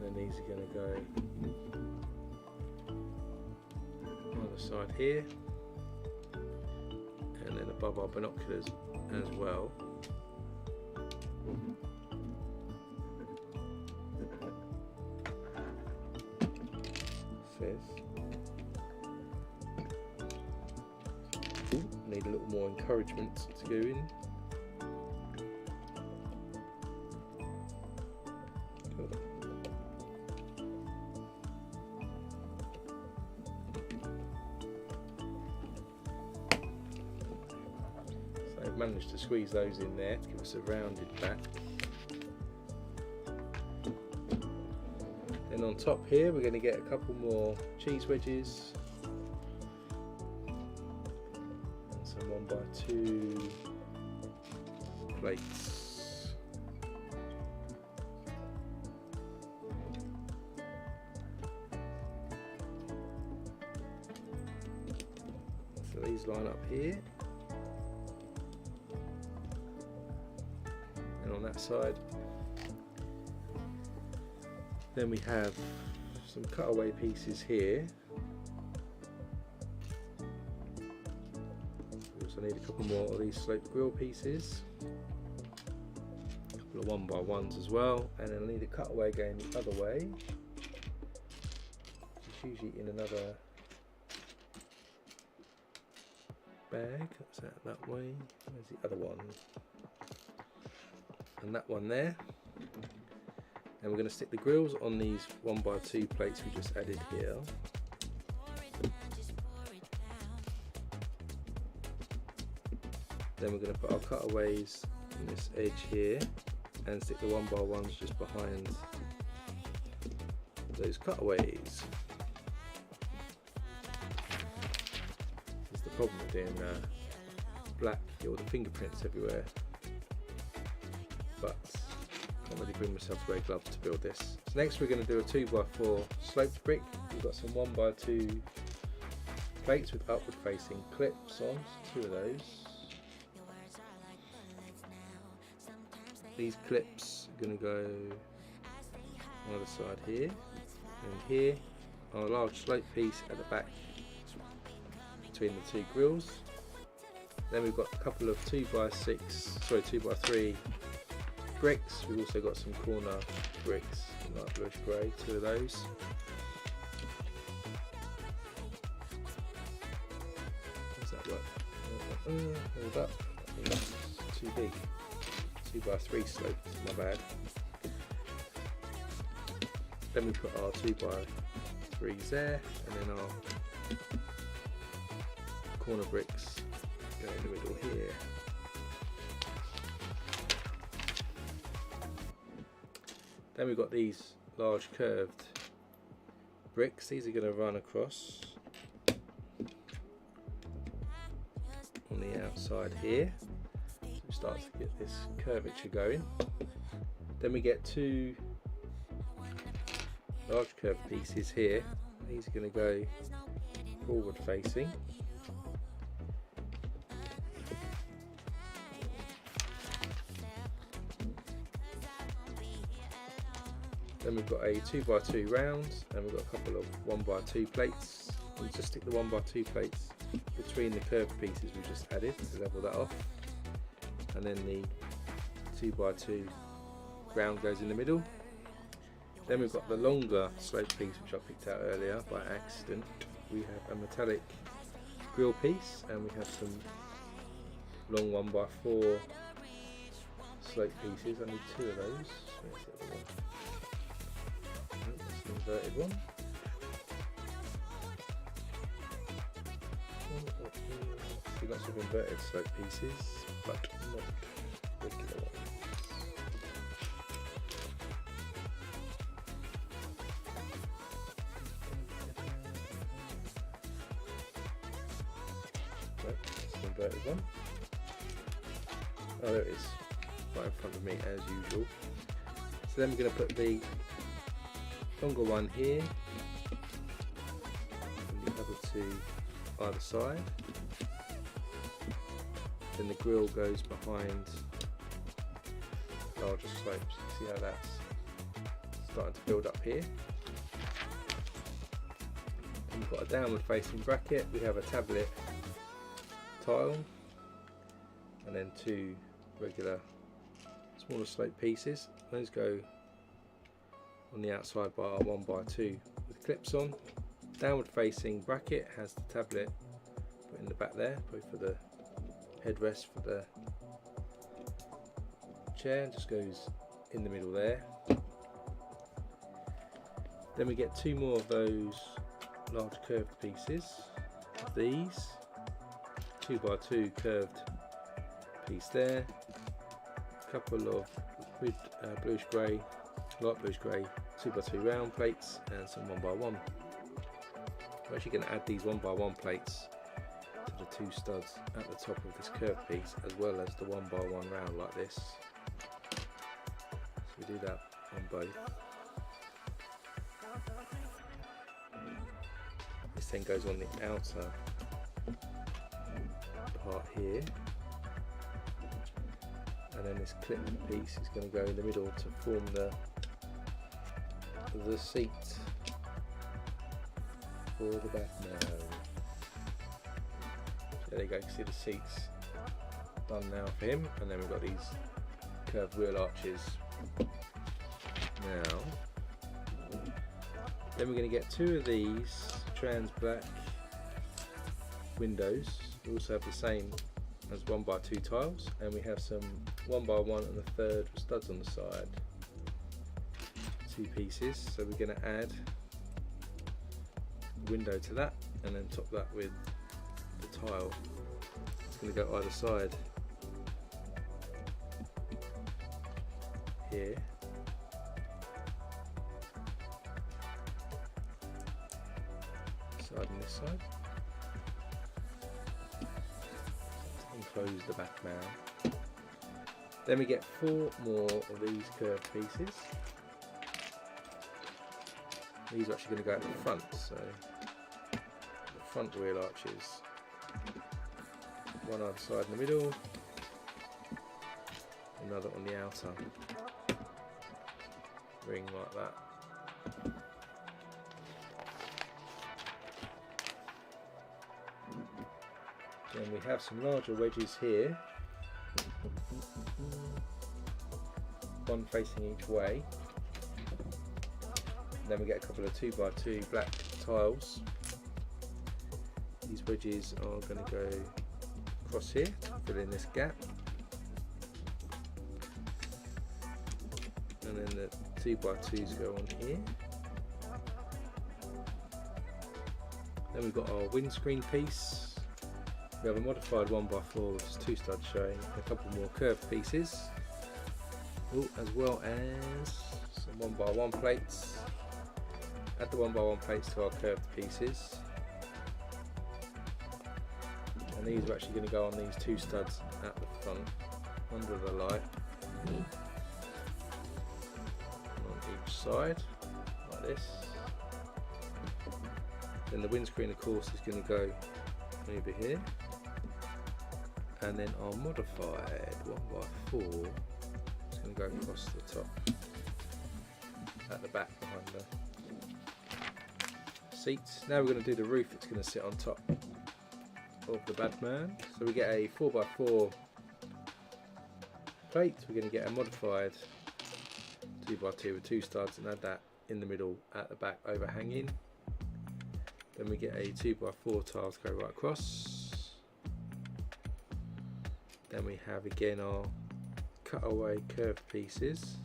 then these are going to go either side here, and then above our binoculars as well. Need a little more encouragement to go in. Cool. So I've managed to squeeze those in there to give us a rounded back. Then on top here we're going to get a couple more cheese wedges. 1x2 plates. So these line up here, and on that side. Then we have some cutaway pieces here. I need a couple more of these sloped grill pieces, a couple of 1x1s as well, and then I need a cutaway going the other way, which is usually in another bag. That's that way. Where's the other one? And that one there. And we're going to stick the grills on these 1x2 plates we just added here. Then we're going to put our cutaways on this edge here and stick the 1x1s just behind those cutaways. That's the problem with doing black, you get all the fingerprints everywhere. But I can't really bring myself to wear gloves to build this. So next we're going to do a 2x4 sloped brick. We've got some 1x2 plates with upward facing clips on, 2 of those. These clips are going to go on the other side here and here on a large slope piece at the back between the 2 grills. Then we've got a couple of 2x3 bricks. We've also got some corner bricks in light bluish grey, 2 of those. hold up, that's too big. 2x3 slope, my bad. Then we put our 2x3s there, and then our corner bricks go in the middle here. Then we've got these large curved bricks. These are going to run across on the outside here. So we start to get this curvature going. Then we get two large curved pieces here. These are going to go forward facing. Then we've got a 2x2 round, and we've got a couple of 1x2 plates. We just stick the 1x2 plates between the curved pieces we just added to level that off. And then the 2x2 round goes in the middle. Then we've got the longer slope piece which I picked out earlier by accident. We have a metallic grill piece, and we have some long 1x4 slope pieces. I need two of those. Where's the other one? That's an inverted one. See, lots of inverted slope pieces, but not regular ones. Inverted one. Oh, there it is, right in front of me as usual. So then we're going to put the longer one here, and the other two either side. Then the grill goes behind larger slopes. See how that's starting to build up here. And we've got a downward facing bracket. We have a tablet tile, and then two regular smaller slope pieces. Those go on the outside by our 1x2 with clips on. Downward facing bracket has the tablet put in the back there, both for the headrest for the chair, and just goes in the middle there. Then we get two more of those large curved pieces of these. 2x2 curved piece there, a couple of bluish grey, light bluish grey 2x2 round plates, and some 1x1. We're actually going to add these 1x1 plates to the two studs at the top of this curved piece, as well as the 1x1 round like this. So we do that on both. This then goes on the outer part here, and then this clip piece is going to go in the middle to form the seat for the Batman. So there you go, you can see the seats done now for him, and then we've got these curved wheel arches now. Then we're going to get two of these trans black windows. We also have the same as 1x2 tiles, and we have some 1x1 and a third studs on the side. Two pieces, so we're going to add a window to that, and then top that with the tile. It's going to go either side here. Side and this side. Enclose the back now. Then we get four more of these curved pieces. These are actually going to go at the front, so the front wheel arches, one either side in the middle, another on the outer ring like that. Then we have some larger wedges here, one facing each way. And then we get a couple of 2x2 black tiles. These wedges are going to go across here to fill in this gap, and then the 2x2s go on here. Then we've got our windscreen piece. We have a modified 1x4 which is 2 studs showing, a couple more curved pieces, as well as some 1x1 plates. Add the 1x1 plates to our curved pieces, and these are actually going to go on these 2 studs at the front under the light on each side like this. Then the windscreen of course is going to go over here, and then our modified 1x4 is going to go across the top at the back behind the seats. Now we're going to do the roof that's going to sit on top of the Batman. So we get a 4x4 plate, we're going to get a modified 2x2 with 2 studs and add that in the middle at the back overhanging. Then we get a 2x4 tiles go right across. Then we have again our cutaway curved pieces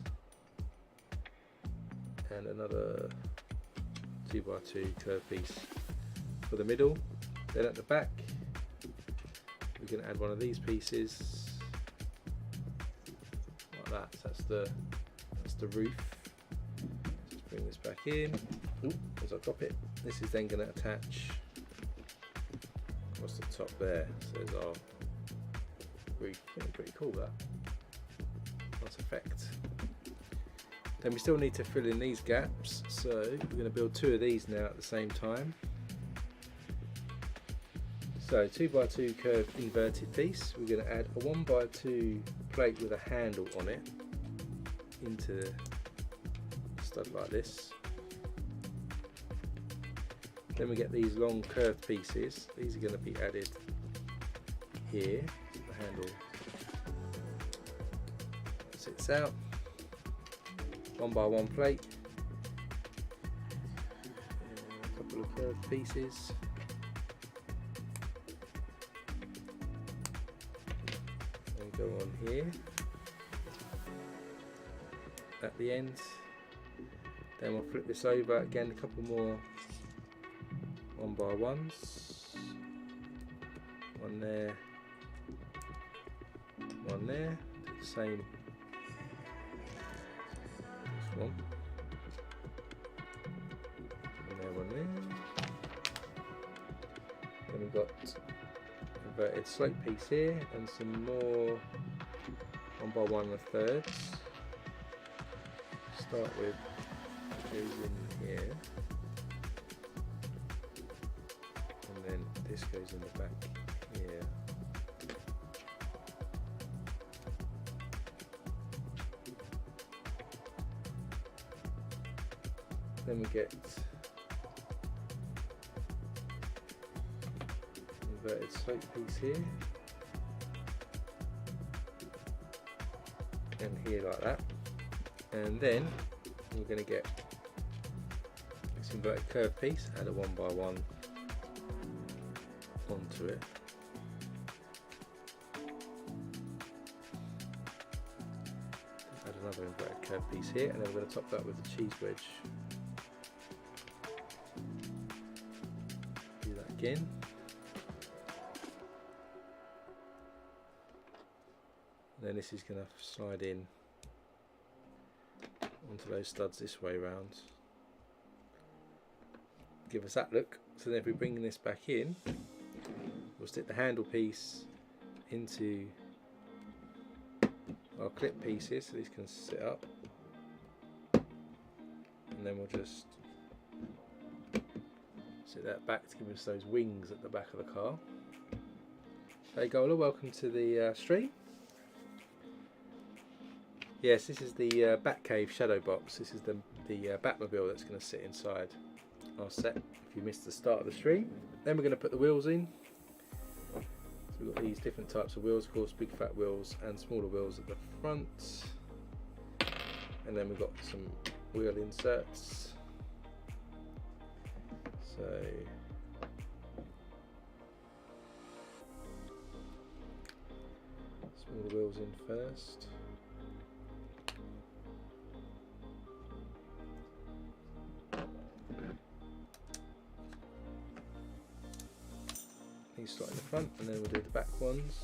and another 2x2 curved piece for the middle. Then at the back we're going to add one of these pieces like that. So that's the roof. Just bring this back in. Ooh, as I drop it, this is then going to attach across the top there. So there's our roof. Pretty cool, that. Nice effect. Then we still need to fill in these gaps, so we're going to build 2 of these now at the same time. So 2x2 curved inverted piece, we're going to add a 1x2 plate with a handle on it into the stud like this. Then we get these long curved pieces, these are going to be added here, so the handle sits out. 1x1 plate, a couple of curved pieces, and go on here at the end. Then we'll flip this over again, a couple more 1x1s, one there, one there, do the same. One. And there, one there. Then we've got inverted slope piece here and some more 1x1 1/3. Start with goes in here, and then this goes in the back here. Then we get inverted slope piece here and here like that, and then we're going to get this inverted curved piece, add a 1x1 onto it, add another inverted curved piece here, and then we're going to top that with a cheese wedge. Again. And then this is going to slide in onto those studs this way round. Give us that look. So then if we bring this back in, we'll stick the handle piece into our clip pieces so these can sit up, and then we'll just sit that back to give us those wings at the back of the car. Hey Gola, welcome to the stream. Yes, this is the Batcave shadow box. This is the Batmobile that's going to sit inside our set if you missed the start of the stream. Then we're going to put the wheels in. So we've got these different types of wheels, of course, big fat wheels and smaller wheels at the front. And then we've got some wheel inserts. So all the wheels in first. These start in the front, and then we'll do the back ones.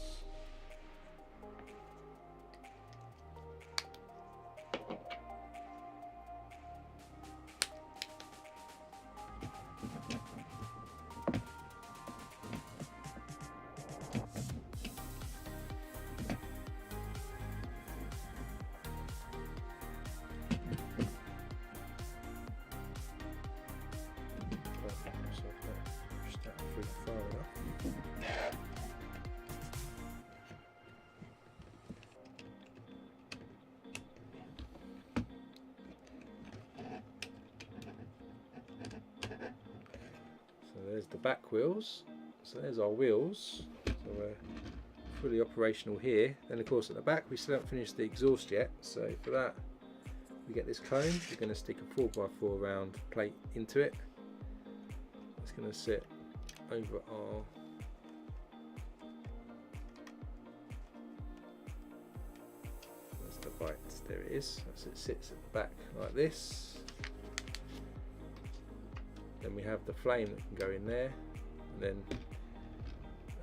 There's the back wheels, so there's our wheels, so we're fully operational here. Then of course at the back we still haven't finished the exhaust yet, so for that we get this cone. We're going to stick a 4x4 round plate into it. It's going to sit over our that's the bite, there it is. So it sits at the back like this. Then we have the flame that can go in there, and then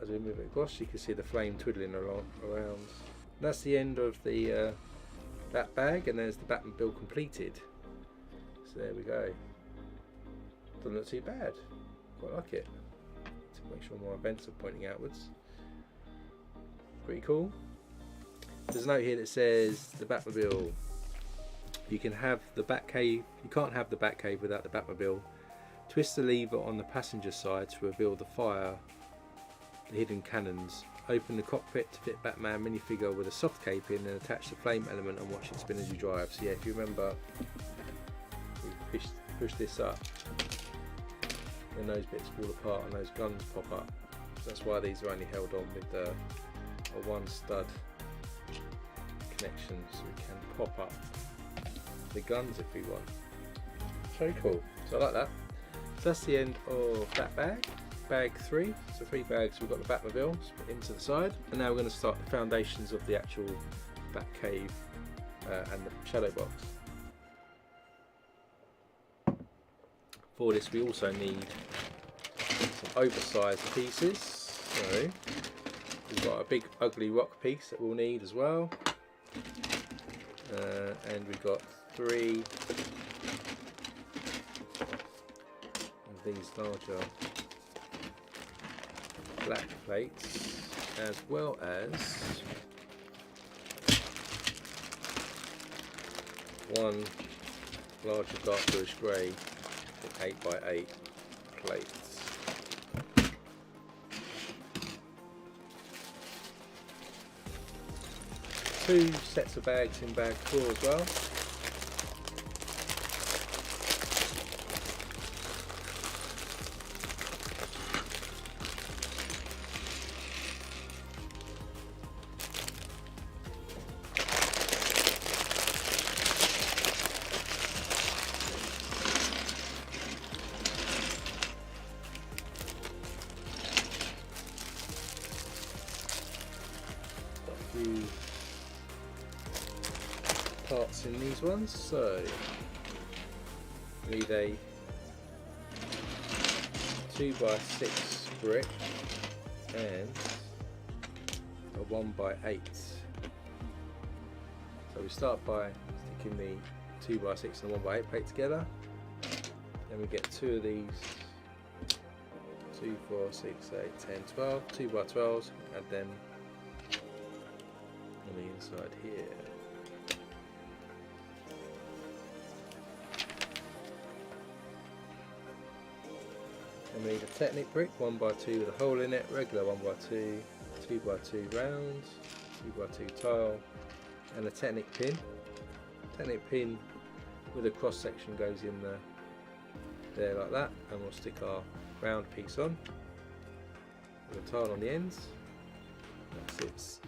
as we move it across you can see the flame twiddling around. And that's the end of the Bat bag, and there's the Batmobile completed. So there we go. Doesn't look too bad, quite like it. To make sure my vents are pointing outwards. Pretty cool. There's a note here that says the Batmobile. You can have the Batcave, you can't have the Batcave without the Batmobile. Twist the lever on the passenger side to reveal the fire, the hidden cannons. Open the cockpit to fit Batman minifigure with a soft cape in, and attach the flame element and watch it spin as you drive. So yeah, if you remember, we push this up, then those bits fall apart and those guns pop up. So that's why these are only held on with a one stud connection, so we can pop up the guns if we want. So cool. So I like that. So that's the end of that bag, bag 3. So 3 bags, we've got the Batmobile split into the side, and now we're going to start the foundations of the actual Batcave and the shadow box. For this we also need some oversized pieces, so we've got a big ugly rock piece that we'll need as well, and we've got 3 these larger black plates, as well as 1 larger dark bluish grey 8x8 plates. 2 sets of bags in bag 4 as well. Parts in these ones, so we need a 2x6 brick and a 1x8. So we start by sticking the 2x6 and 1x8 plate together, then we get 2 of these, 2, 4, 6, 8, 10, 12, 2x12s, add them on the inside here. And we need a Technic brick, 1x2 with a hole in it, regular 1x2, 2x2 round, 2x2 tile, and a Technic pin. Technic pin with a cross section goes in there like that, and we'll stick our round piece on with a tile on the ends. That sits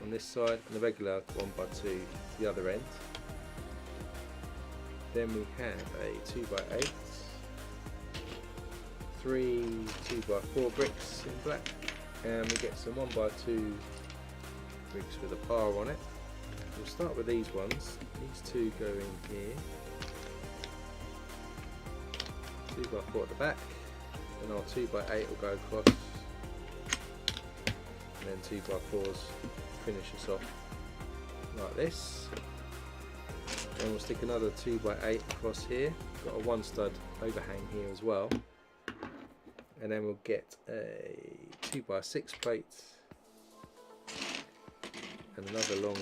on this side, and the regular 1x2 the other end. Then we have a 2x8. 3 2x4 bricks in black, and we get some 1x2 bricks with a bar on it. We'll start with these ones. These two go in here. 2x4 at the back, and our 2x8 will go across, and then 2x4s finish us off like this. Then we'll stick another 2x8 across here. Got a 1 stud overhang here as well, and then we'll get a 2x6 plate and another long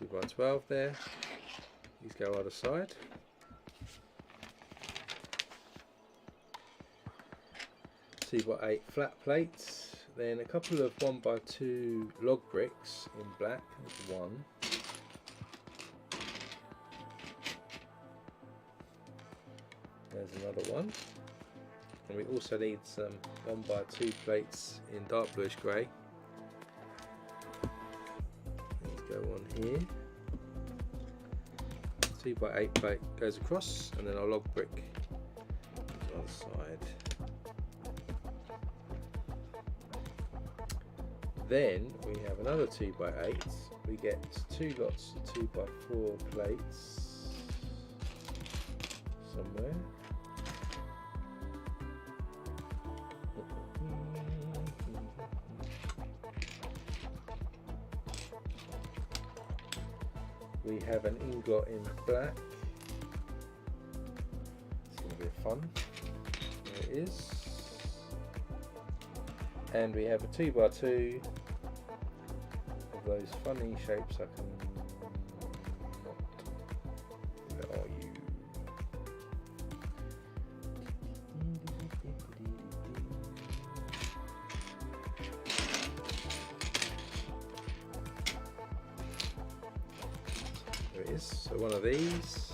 2x12 there. These go either side. 2x8 flat plates, then a couple of 1x2 log bricks in black. There's one. There's another one. And we also need some 1x2 plates in dark bluish grey. These go on here. 2x8 plate goes across, and then our log brick goes on the side. Then we have another 2x8. We get 2 lots of 2x4 plates somewhere. We have an ingot in black. It's going to be fun. There it is. And we have a 2x2 of those funny shapes. I can not. Where are you? There it is. So one of these.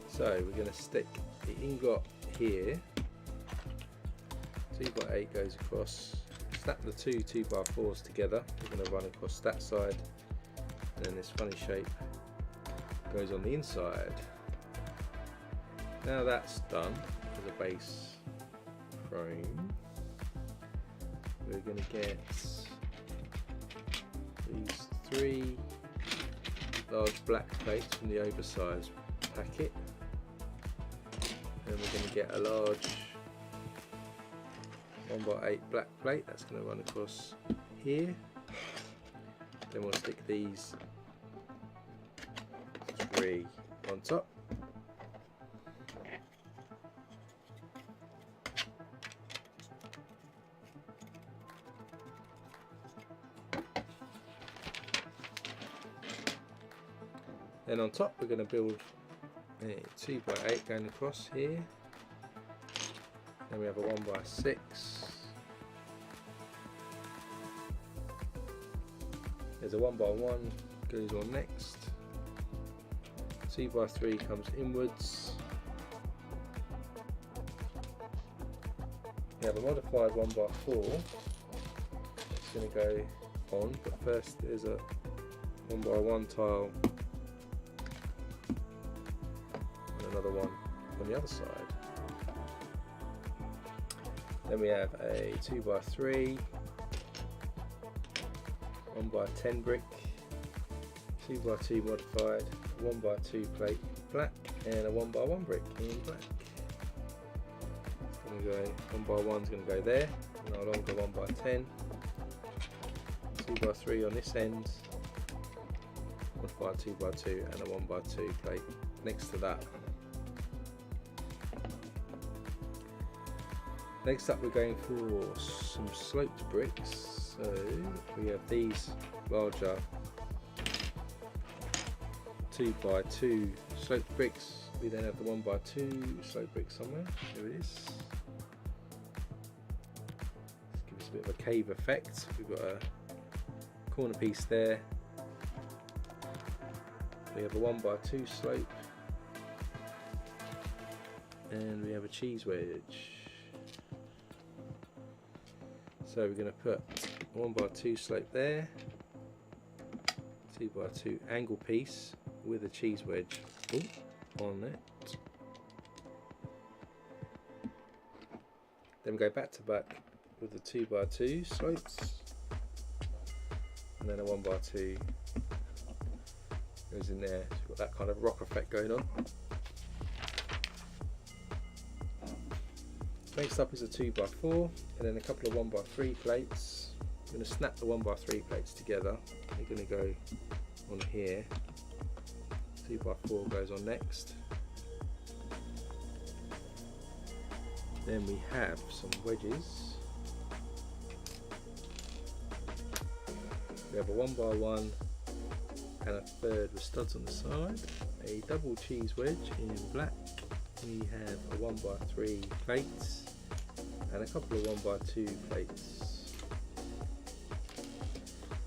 So we're going to stick the ingot here. 2x8 goes across, snap the two 2x4s together. We're going to run across that side, and then this funny shape goes on the inside. Now that's done as a base frame, we're going to get these 3 large black plates from the oversized packet, and we're going to get a large 1x8 black plate that's going to run across here. Then we'll stick these 3 on top. Then on top we're going to build a 2x8 going across here. Then we have a 1x6. There's a 1x1 goes on next. 2x3 comes inwards. We have a modified 1x4 that's going to go on, but first there's a 1x1 tile and another one on the other side. Then we have a 2x3, 1x10 brick, 2x2 modified, 1x2 plate black, and a 1x1 brick in black. It's going to go, 1x1 is going to go there, no longer 1x10, 2x3 on this end, modified 2x2 and a 1x2 plate next to that. Next up we're going for some sloped bricks, so we have these larger 2x2 sloped bricks. We then have the 1x2 sloped brick somewhere, here it is. Let's give us a bit of a cave effect. We've got a corner piece there. We have a 1x2 slope, and we have a cheese wedge. So we're going to put 1x2 slope there, 2x2 angle piece with a cheese wedge on it. Then we go back to back with the 2x2 slopes. and then a 1x2 goes in there. So you've got that kind of rock effect going on. Next up is a 2x4 and then a couple of 1x3 plates. I'm going to snap the 1x3 plates together. They're going to go on here. 2x4 goes on next. Then we have some wedges. We have a 1x1 and a third with studs on the side. A double cheese wedge in black. We have a 1x3 plates and a couple of 1x2 plates.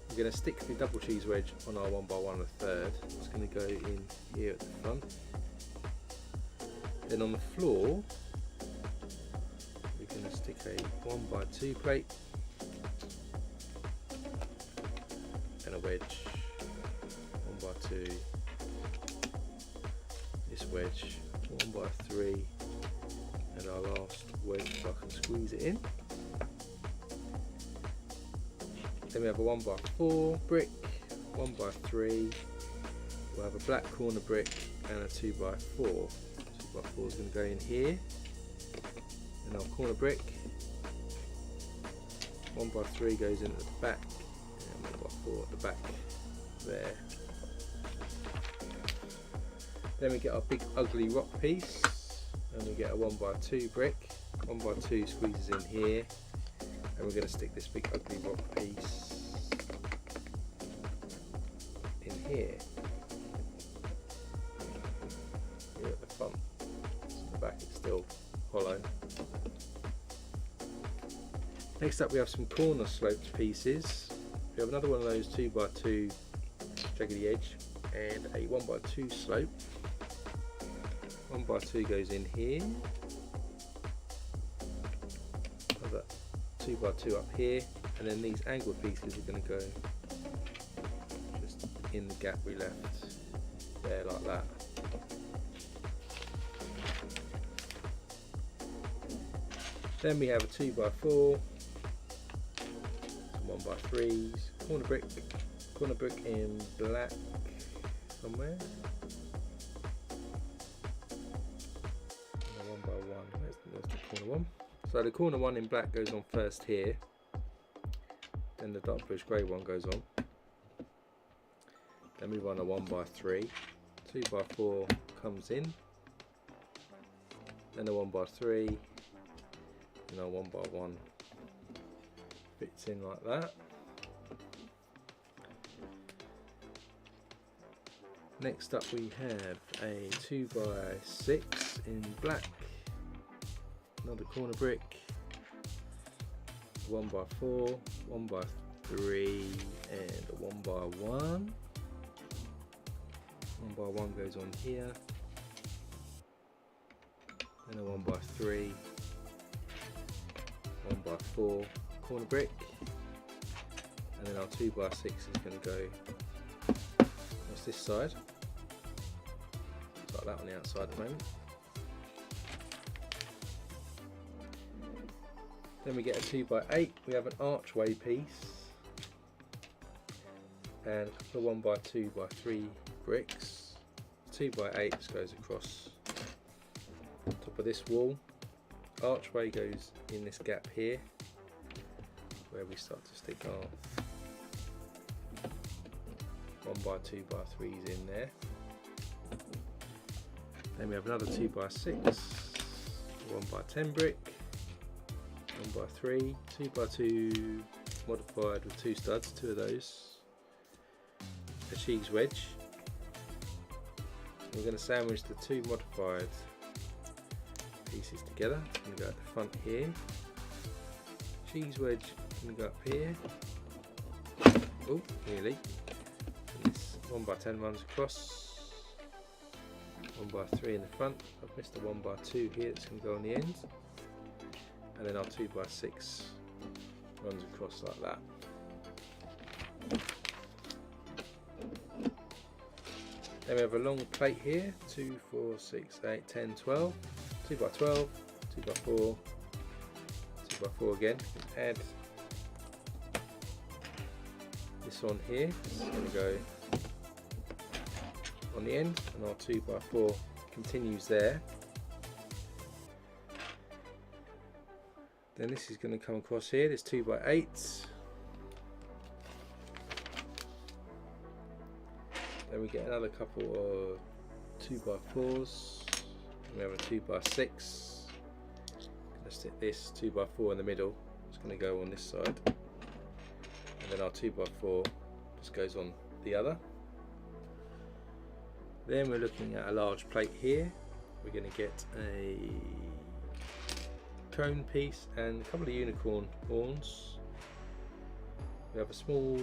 We're going to stick the double cheese wedge on our 1x1 and a third. It's going to go in here at the front. Then on the floor, we're going to stick a 1x2 plate and a wedge. 1x2. This wedge. 1x3 and our last wedge, if I can squeeze it in. Then we have a 1x4 brick, 1x3, we'll have a black corner brick and a 2x4. 2x4 is going to go in here, and our corner brick, 1x3 goes in at the back, and 1x4 at the back there. Then we get our big ugly rock piece, and we get a 1x2 brick. 1x2 squeezes in here, and we're going to stick this big ugly rock piece in here at the front. So the back is still hollow. Next up we have some corner sloped pieces. We have another one of those 2x2 jaggedy edge and a 1x2 slope. 1x2 goes in here, another 2x2 up here, and then these angled pieces are going to go just in the gap we left there, like that. Then we have a 2x4, some 1x3s, corner brick in black somewhere. Corner one. So the corner one in black goes on first here, then the dark bluish grey one goes on, then we run a 1x3, 2x4 comes in, then a 1x3, and our 1x1 fits in like that. Next up we have a 2x6 in black, another corner brick, 1x4, 1x3 and a 1x1. 1x1 goes on here, then a 1x3, 1x4 corner brick, and then our 2x6 is going to go across this side, like that on the outside at the moment. Then we get a 2x8, we have an archway piece and a couple of 1x2x3 bricks. 2x8 just goes across the top of this wall. Archway goes in this gap here where we start to stick our 1x2x3s in there. Then we have another 2x6, 1x10 brick, 1x3, 2x2 modified with 2 studs, 2 of those, a cheese wedge. We're going to sandwich the 2 modified pieces together. It's going to go at the front here. Cheese wedge is going to go up here. Oh, nearly. And this 1x10 runs across. 1x3 in the front. I've missed a 1x2 here that's going to go on the end. And then our 2x6 runs across like that. Then we have a long plate here, 2, 4, 6, 8, 10, 12, 2x12, 2x4, 2x4 again. Add this on here. It's going to go on the end, and our 2x4 continues there. Then this is going to come across here, this 2x8. Then we get another couple of 2x4s. We have a 2x6. Let's stick this 2x4 in the middle. It's going to go on this side. And then our 2x4 just goes on the other. Then we're looking at a large plate here. We're going to get a cone piece and a couple of unicorn horns. We have a small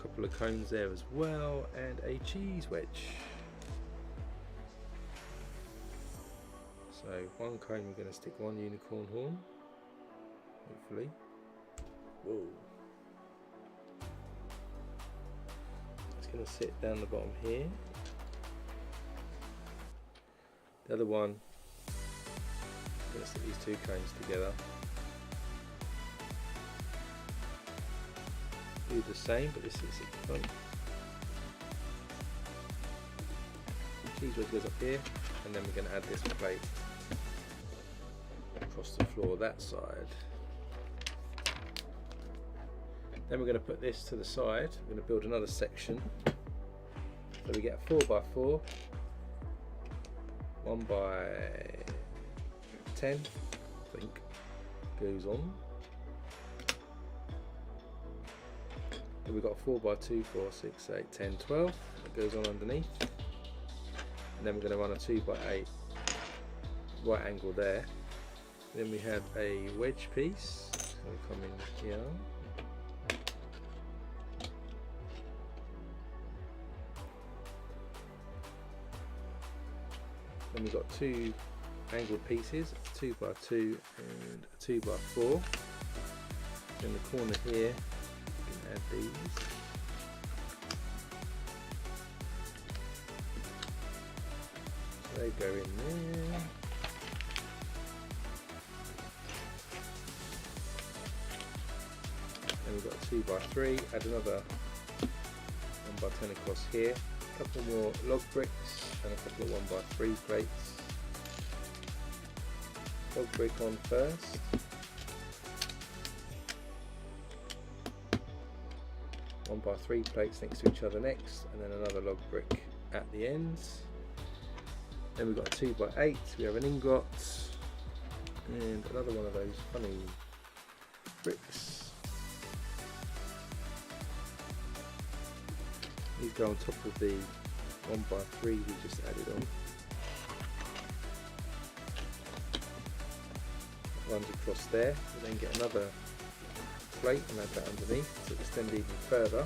couple of cones there as well, and a cheese wedge. So one cone, we're going to stick one unicorn horn, hopefully. Whoa. It's going to sit down the bottom here. The other one, I'm going to stick these 2 cones together. Do the same, but this is at the front. Cheese wedge goes up here, and then we're going to add this plate across the floor that side. Then we're going to put this to the side. We're going to build another section. So we get a 4x4, 1x10, I think, goes on. Then we've got a 4x2, 4, 6, 8, 10, 12 that goes on underneath. And then we're going to run a 2x8 right angle there. Then we have a wedge piece. So we come in here. Then we've got 2 angled pieces, 2x2 and a 2x4. In the corner here, we can add these. So they go in there. Then we've got a 2x3, add another 1x10 across here. A couple more log bricks and a couple of 1x3 plates. Log brick on first. One by 3 plates next to each other next, and then another log brick at the ends. Then we've got a 2x8, we have an ingot, and another one of those funny bricks. These go on top of the 1x3 we just added on. Runs across there. We then get another plate and add that underneath to extend even further.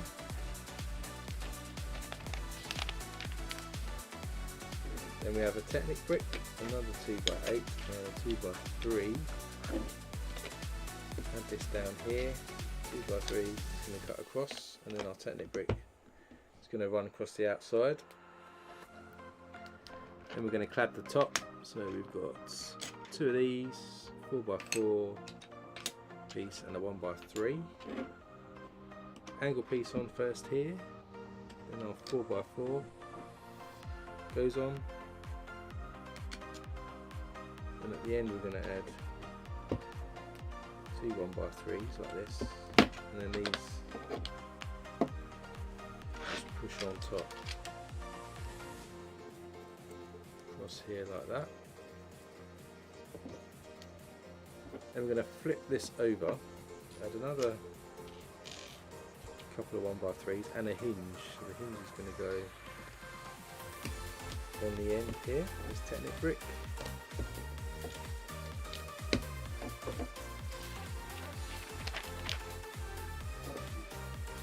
Then we have a Technic brick, another 2x8 and a 2x3. Add this down here. 2x3 is going to cut across, and then our Technic brick is going to run across the outside. Then we're going to clad the top. So we've got 2 of these, 4x4 piece and a 1x3. Angle piece on first here, then our 4x4 goes on, and at the end we're going to add 2 1x3s like this, and then these just push on top across here like that. Then we're going to flip this over, add another couple of 1x3s and a hinge. So the hinge is going to go on the end here, this Technic brick.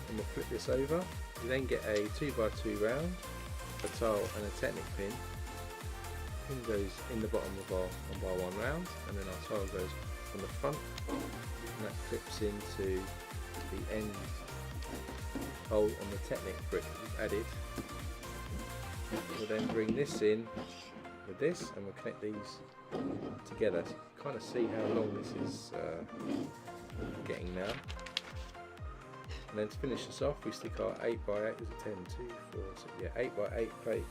And we'll flip this over. We then get a 2x2 round, a tile and a Technic pin. Pin goes in the bottom of our 1x1 round, and then our tile goes on the front, and that clips into the end hole on the Technic brick that we've added. We'll then bring this in with this, and we'll connect these together to kind of see how long this is getting now. And then to finish this off, we stick our 8x8, is it 10, 2, 4, 6, yeah, 8x8 plate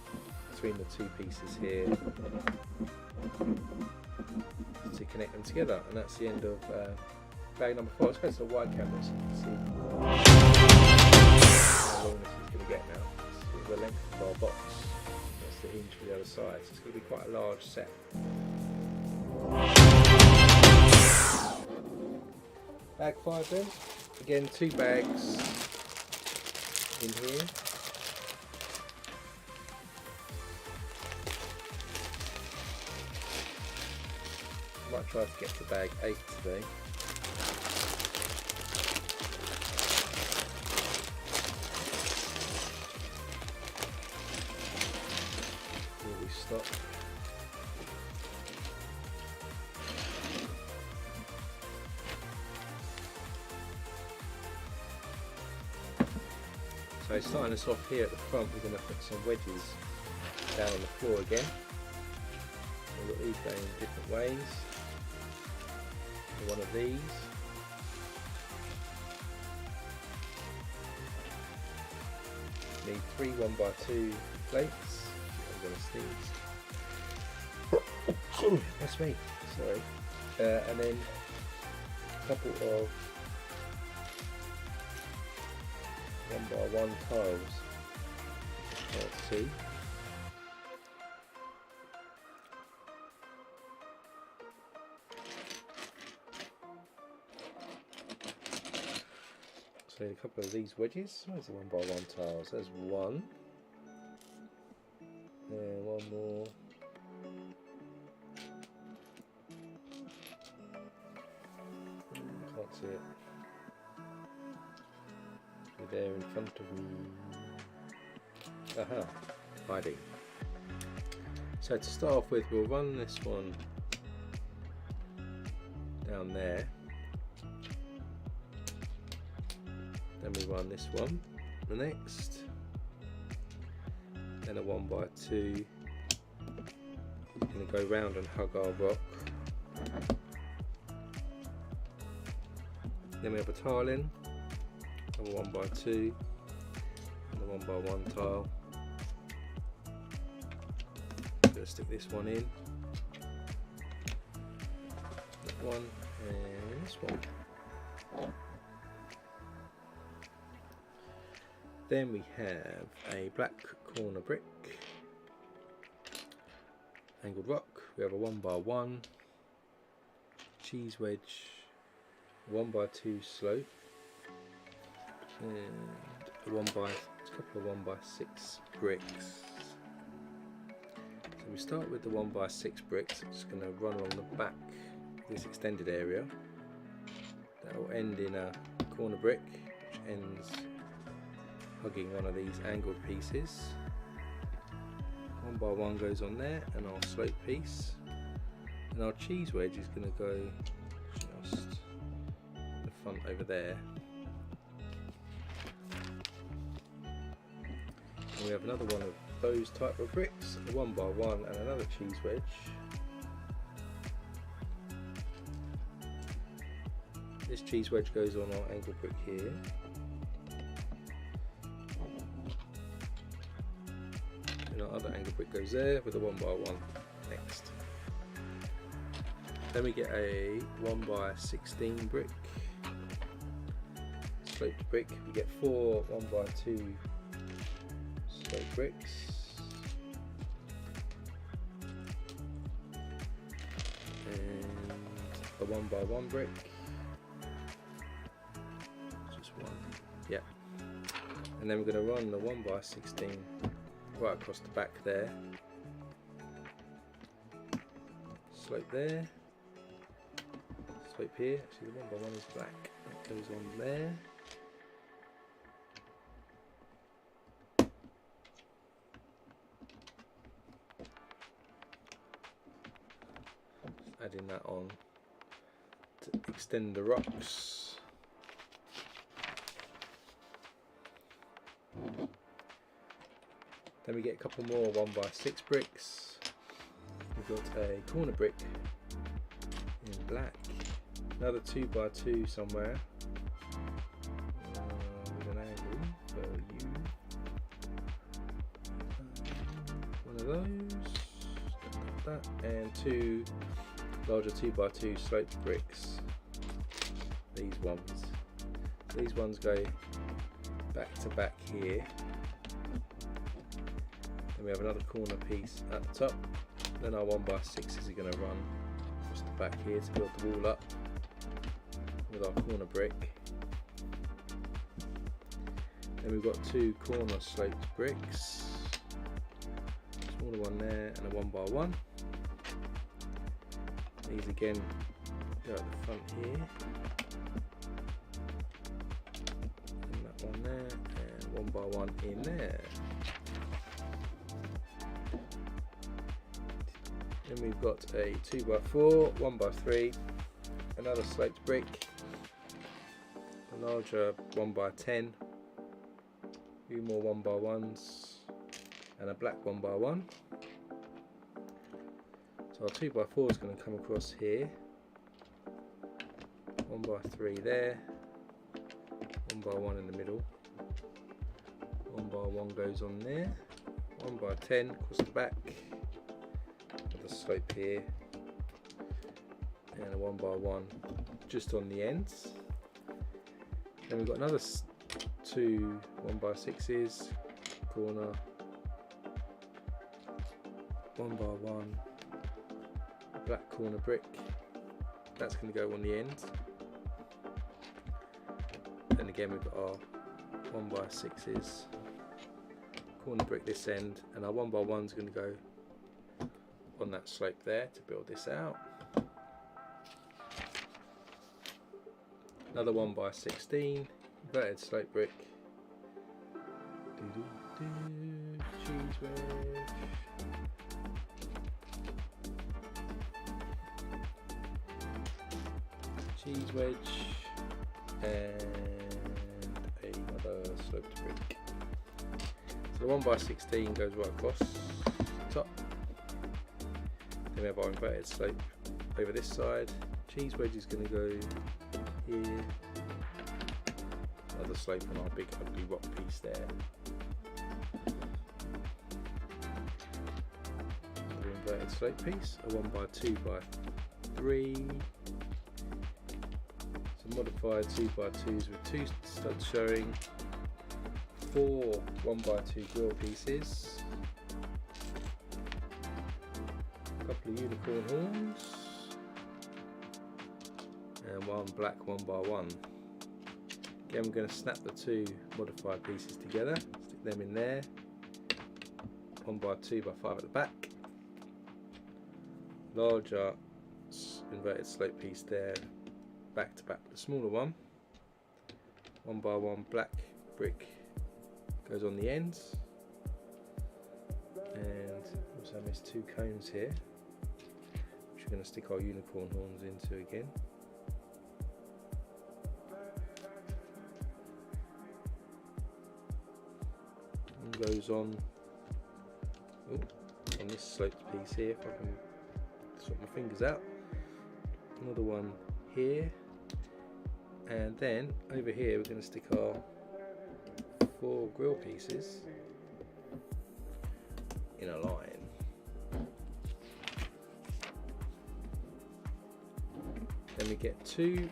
between the two pieces here to connect them together. And that's the end of bag number 4. Let's go to the wide camera so you can see how long this is going to get now. This is the length of our box. That's the hinge for the other side. So it's going to be quite a large set. Bag 5 then. Again, 2 bags in here. I might try to get to bag 8 today. Before we stop. So starting us off here at the front, we're going to put some wedges down on the floor again. We've got these going in different ways. One of these. Need 3 1x2 plates. I'm going to sneeze. That's me, sorry. And then a couple of 1x1 tiles. Let's see. So a couple of these wedges. Where's the 1x1 tiles? There's one. And one more. Can't see it. There in front of me. Aha, hiding. So to start off with, we'll run this one down there. Then we run this one, the next. Then a 1x2. We're going to go round and hug our rock. Then we have a tile in. A 1x2 and a 1x1 tile. I'm going to stick this one in. That one and this one. Then we have a black corner brick, angled rock. We have a 1x1 cheese wedge, 1x2 slope. And a couple of 1x6 bricks. So we start with the 1x6 bricks. I'm just going to run along the back of this extended area. That will end in a corner brick, which ends hugging one of these angled pieces. 1x1 goes on there, and our slope piece. And our cheese wedge is going to go just in the front over there. And we have another one of those type of bricks, a 1x1 and another cheese wedge. This cheese wedge goes on our angled brick here. And our other angled brick goes there with a 1x1 next. Then we get a 1x16 brick, sloped brick. We get 4 1x2 slope bricks. And a 1x1 brick. Just one. Yeah. And then we're going to run the 1x16 right across the back there. Slope there. Slope here. Actually, the 1x1 is black. That goes on there. Adding that on to extend the rocks. Then we get a couple more 1x6 bricks. We've got a corner brick in black, another 2x2 somewhere, corner, and 2 larger 2x2 sloped bricks. These ones. These ones go back to back here. Then we have another corner piece at the top. Then our 1x6s are going to run across the back here to build the wall up with our corner brick. Then we've got 2 corner sloped bricks, smaller one there and a 1x1. These again go at the front here, and that one there, and 1x1 in there. Then we've got a 2x4, 1x3, another sloped brick, a larger 1x10, 2 more 1x1s, and a black 1x1. So our 2x4 is going to come across here, 1x3 there, 1x1 in the middle, 1x1 goes on there, 1x10 across the back, another slope here, and a 1x1 just on the ends. Then we've got another 2 1x6s, corner, 1x1, black corner brick, that's going to go on the end. Then again we've got our 1x6s, corner brick this end, and our 1x1 is going to go on that slope there to build this out. Another 1x16, inverted slope brick, cheese wedge, cheese wedge, and another sloped brick. So the 1x16 goes right across the top. Then we have our inverted slope over this side. Cheese wedge is going to go here. Another slope on our big ugly rock piece there. Another inverted slope piece, a 1x2x3. Some modified 2x2s with 2 studs showing. 4 1x2 grill pieces. A couple of unicorn horns. And 1 black 1x1. Again, we're going to snap the 2 modified pieces together, stick them in there, 1x2x5 at the back, larger inverted slope piece there, back to back the smaller one, 1x1 black brick goes on the ends, and also I missed 2 cones here, which we're going to stick our unicorn horns into again. Goes on this sloped piece here, if I can sort my fingers out. Another one here, and then over here we're going to stick our 4 grill pieces in a line. Then we get 2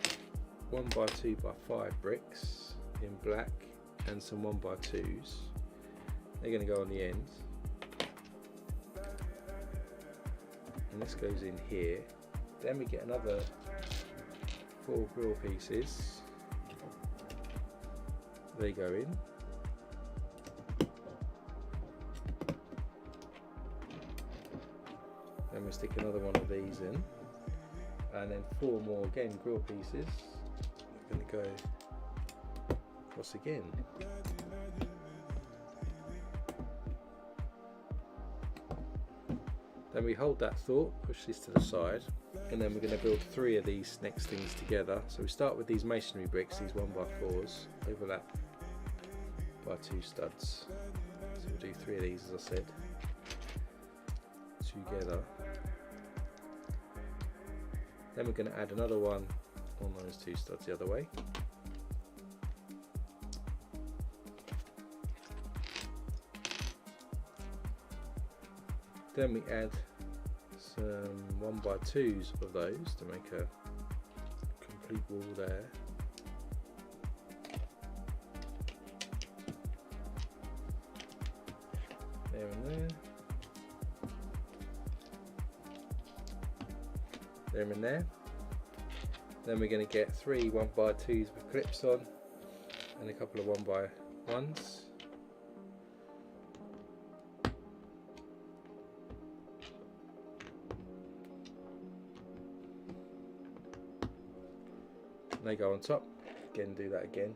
1x2x5 bricks in black and some 1x2s. They're going to go on the ends, and this goes in here. Then we get another 4 grill pieces, they go in. Then we stick another one of these in, and then 4 more again grill pieces, they're going to go across again. Then we hold that thought, push this to the side, and then we're going to build 3 of these next things together. So we start with these masonry bricks, these 1x4s, overlap by 2 studs. So we'll do 3 of these, as I said, together. Then we're going to add another one on those 2 studs the other way. Then we add some 1x2s of those to make a complete wall there. There and there. There and there. Then we're going to get 3 1x2s with clips on and a couple of 1x1s. They go on top. Again, do that again.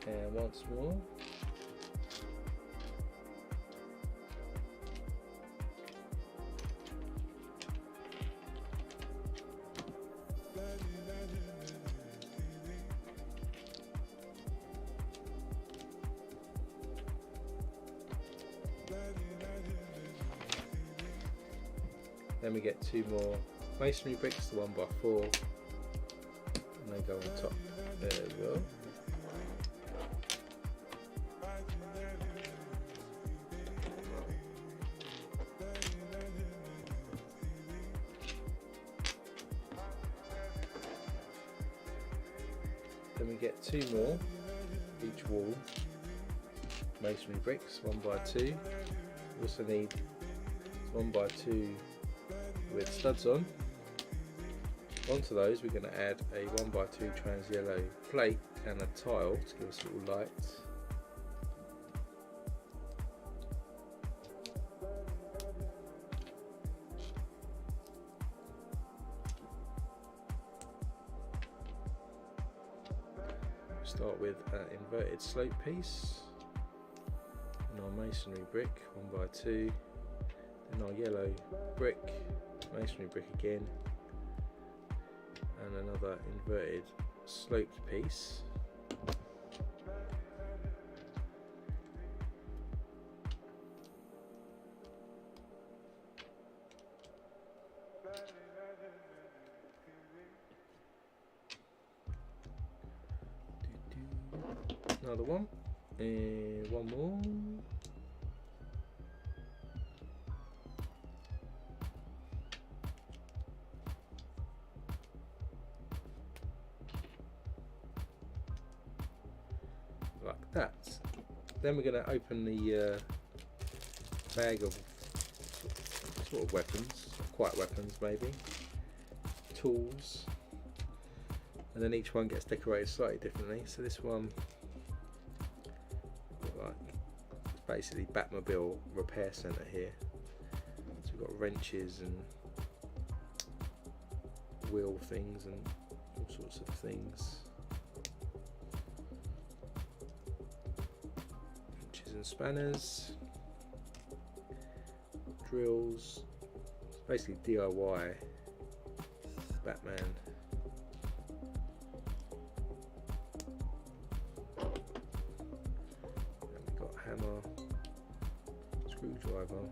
And once more. Then we get 2 more masonry bricks, the 1x4, and they go on top. There we go. Then we get 2 more each wall masonry bricks, 1x2. We also need 1x2 with studs on. Onto those we're going to add a 1x2 trans yellow plate and a tile to give us a little light. Start with an inverted slope piece and our masonry brick 1x2, then our yellow brick, masonry brick again, and another inverted sloped piece. Another one, and one more. Like that. Then we're going to open the bag of sort of weapons, quiet weapons maybe, tools, and then each one gets decorated slightly differently. So this one, like, it's basically Batmobile repair centre here. So we've got wrenches and wheel things and all sorts of things. And spanners, drills, it's basically DIY Batman. And we've got hammer, screwdriver,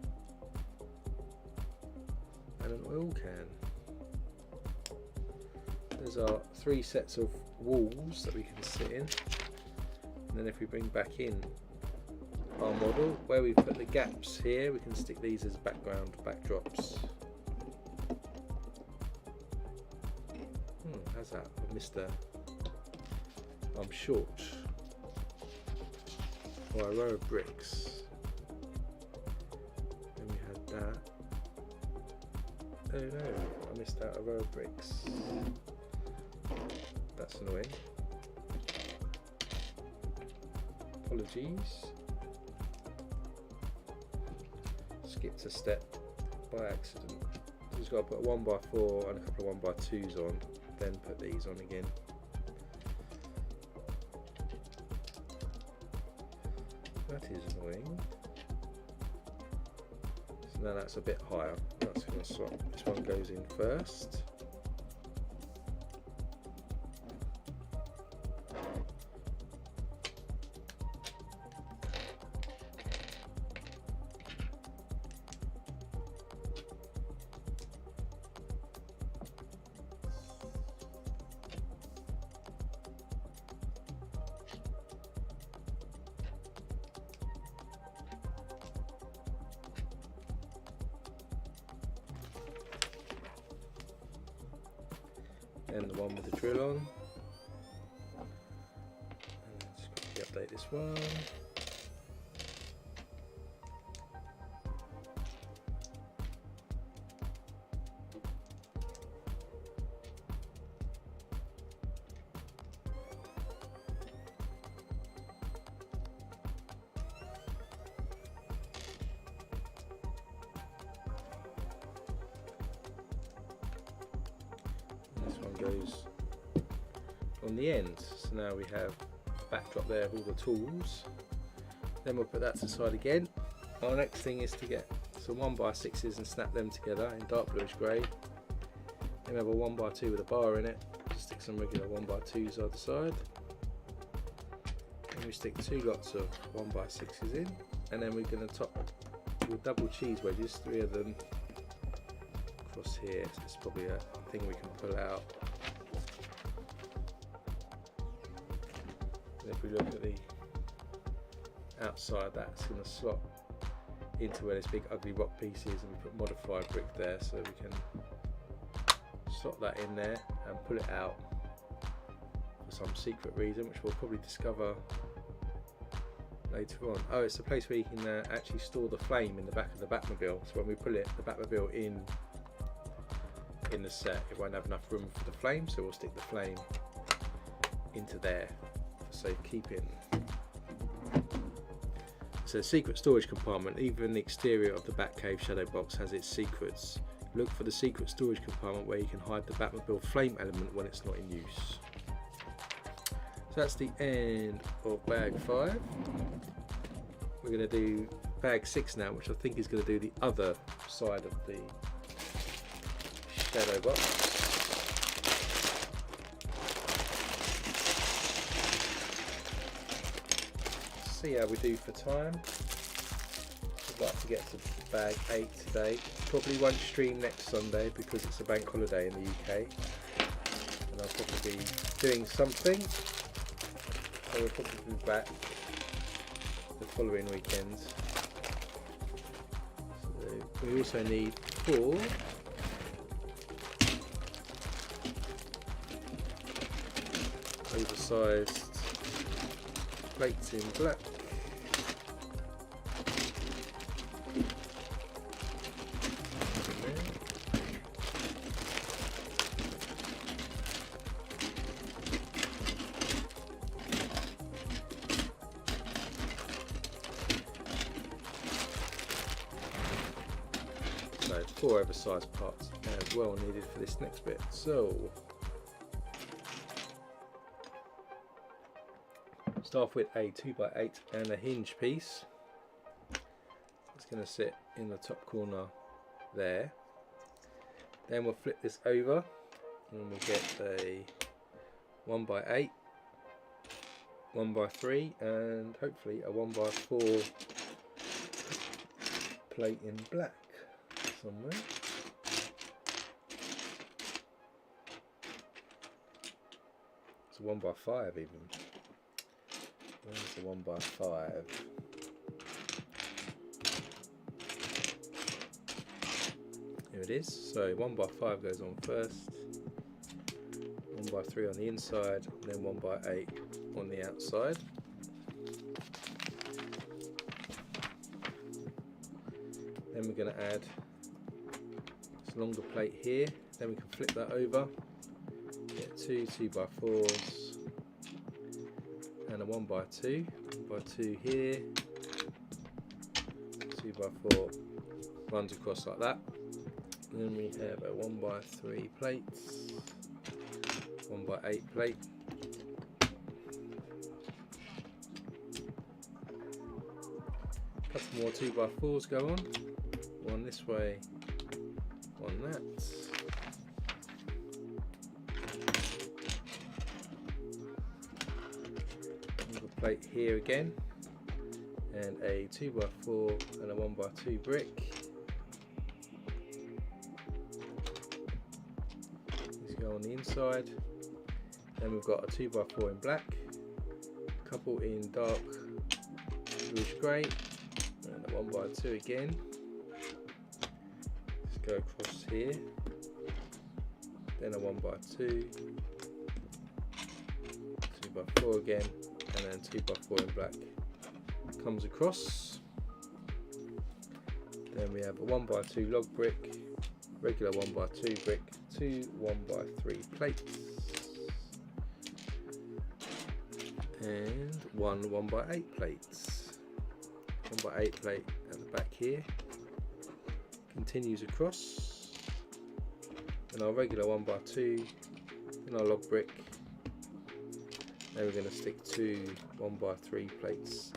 and an oil can. There's our 3 sets of walls that we can sit in, and then if we bring back in our model, where we put the gaps here, we can stick these as background backdrops. How's that? I missed a I'm short for a row of bricks. Then we had that. Oh no, I missed out a row of bricks. That's annoying. Apologies. Skipped a step by accident. Just got to put a 1x4 and a couple of 1x2s on, then put these on again. That is annoying. So now that's a bit higher. That's going to swap. This one goes in first. and the one with the drill on. And just quickly update this one. Goes on the end, so now we have a backdrop there of all the tools. Then we'll put that to the side again. Our next thing is to get some 1x6s and snap them together in dark bluish grey. Then we have a 1x2 with a bar in it. Just stick some regular 1x2s either side. And we stick 2 lots of 1x6s in, and then we're going to top with double cheese wedges, 3 of them across here. So it's probably a thing we can pull out. If we look at the outside, that's going to slot into where there's big ugly rock pieces, and we put modified brick there, so we can slot that in there and pull it out for some secret reason, which we'll probably discover later on. Oh, it's a place where you can actually store the flame in the back of the Batmobile, so when we pull it, the Batmobile in the set, it won't have enough room for the flame, so we'll stick the flame into there. So keeping. So secret storage compartment. Even the exterior of the Batcave shadow box has its secrets. Look for the secret storage compartment where you can hide the Batmobile flame element when it's not in use. So that's the end of bag 5. We're going to do bag 6 now, which I think is going to do the other side of the shadow box. See how we do for time. I'd like to get to bag 8 today. Probably won't stream next Sunday because it's a bank holiday in the UK, and I'll probably be doing something, so we'll probably be back the following weekend. So we also need 4 oversized plates in black. So 4 oversized parts as well needed for this next bit. So start off with a 2x8 and a hinge piece. It's going to sit in the top corner there. Then we'll flip this over and we'll get a 1x8, 1x3 and hopefully a 1x4 plate in black somewhere. It's a 1x5 even. Where's the 1x5? Here it is. So 1x5 goes on first, 1x3 on the inside, and then 1x8 on the outside. Then we're going to add this longer plate here. Then we can flip that over, get 2 2x4s. And a 1x2, 1x2 here, 2x4 runs across like that. And then we have a 1x3 plate, 1x8 plate, a couple more 2x4s go on, one this way, one that. Plate here again, and a 2x4 and a 1x2 brick. These go on the inside. Then we've got a 2x4 in black, a couple in dark bluish grey, and a 1x2 again. Let's go across here. then a 1x2, 2x4 again, and then 2x4 in black comes across. Then we have a 1x2 log brick, regular 1x2 brick, 2 1x3 plates, and 1 1x8 plates. 1x8 plate at the back here, continues across, then our regular 1x2, then our log brick. Then we're going to stick 2 1x3 plates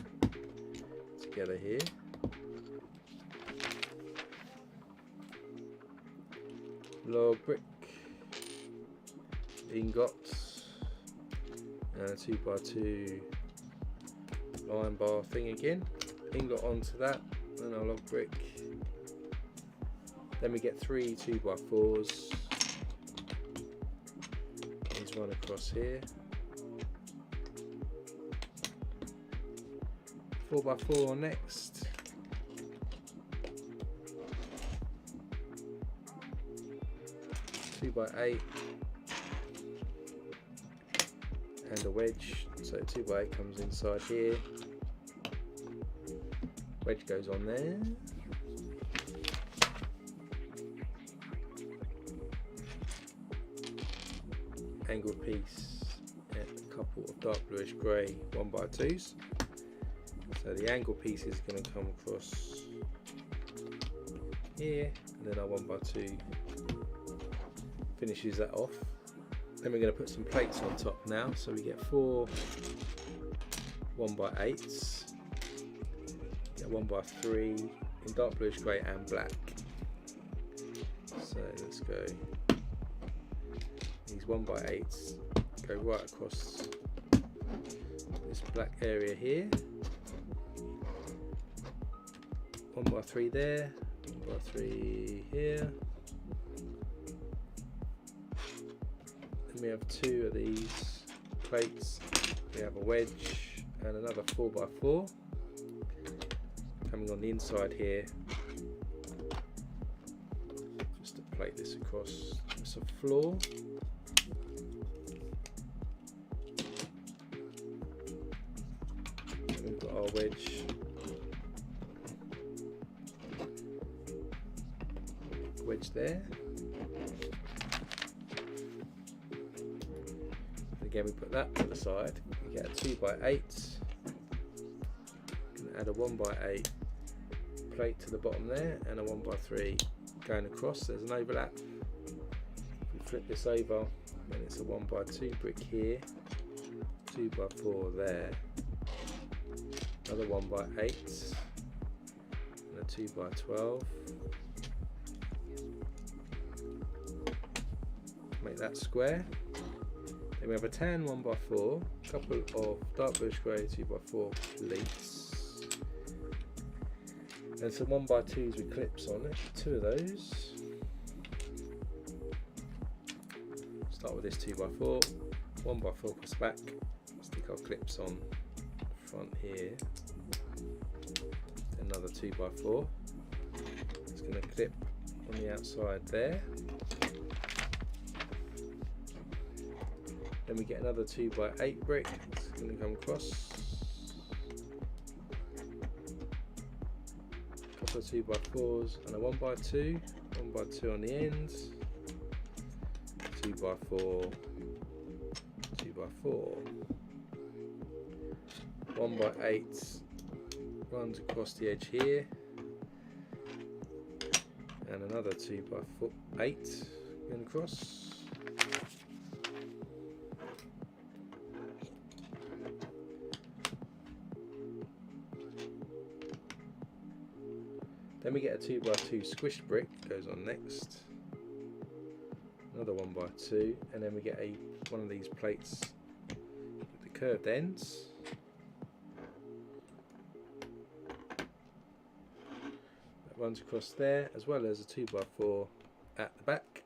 together here. Log brick, ingot, and a 2x2 line bar thing again. Ingot onto that, and our log brick. Then we get 3 2x4s. There's one across here. 4x4 next. 2x8 and a wedge, so 2x8 comes inside here, wedge goes on there, angled piece and a couple of dark bluish grey 1x2s, so the angled piece is going to come across here, and then our 1x2 finishes that off. Then we're going to put some plates on top now, so we get 4 1x8s, get 1x3 in dark bluish grey and black. So let's go, these 1x8s go right across this black area here, 1x3 there, 1x3 here. We have 2 of these plates, we have a wedge and another 4x4 coming on the inside here, just to plate this across. It's a floor, and we've got our wedge there. Again, we put that to the side, we get a 2x8, add a 1x8 plate to the bottom there, and a 1x3 going across. There's an overlap. If we flip this over, then it's a 1x2 brick here, 2x4 there, another 1x8, and a 2x12. Make that square. Then we have a tan 1x4, a couple of dark bluish grey 2x4 plates, and some 1x2s with clips on it, 2 of those. Start with this 2x4, 1x4 across back, stick our clips on front here, another 2x4, it's going to clip on the outside there. Then we get another 2x8 brick, it's going to come across, a couple of 2x4s and a 1x2, 1x2 on the ends, 2x4, 2x4, 1x8 runs across the edge here, and another 2x8 going across. Then we get a 2x2 squished brick, goes on next, another 1x2, and then we get one of these plates with the curved ends. That runs across there, as well as a 2x4 at the back.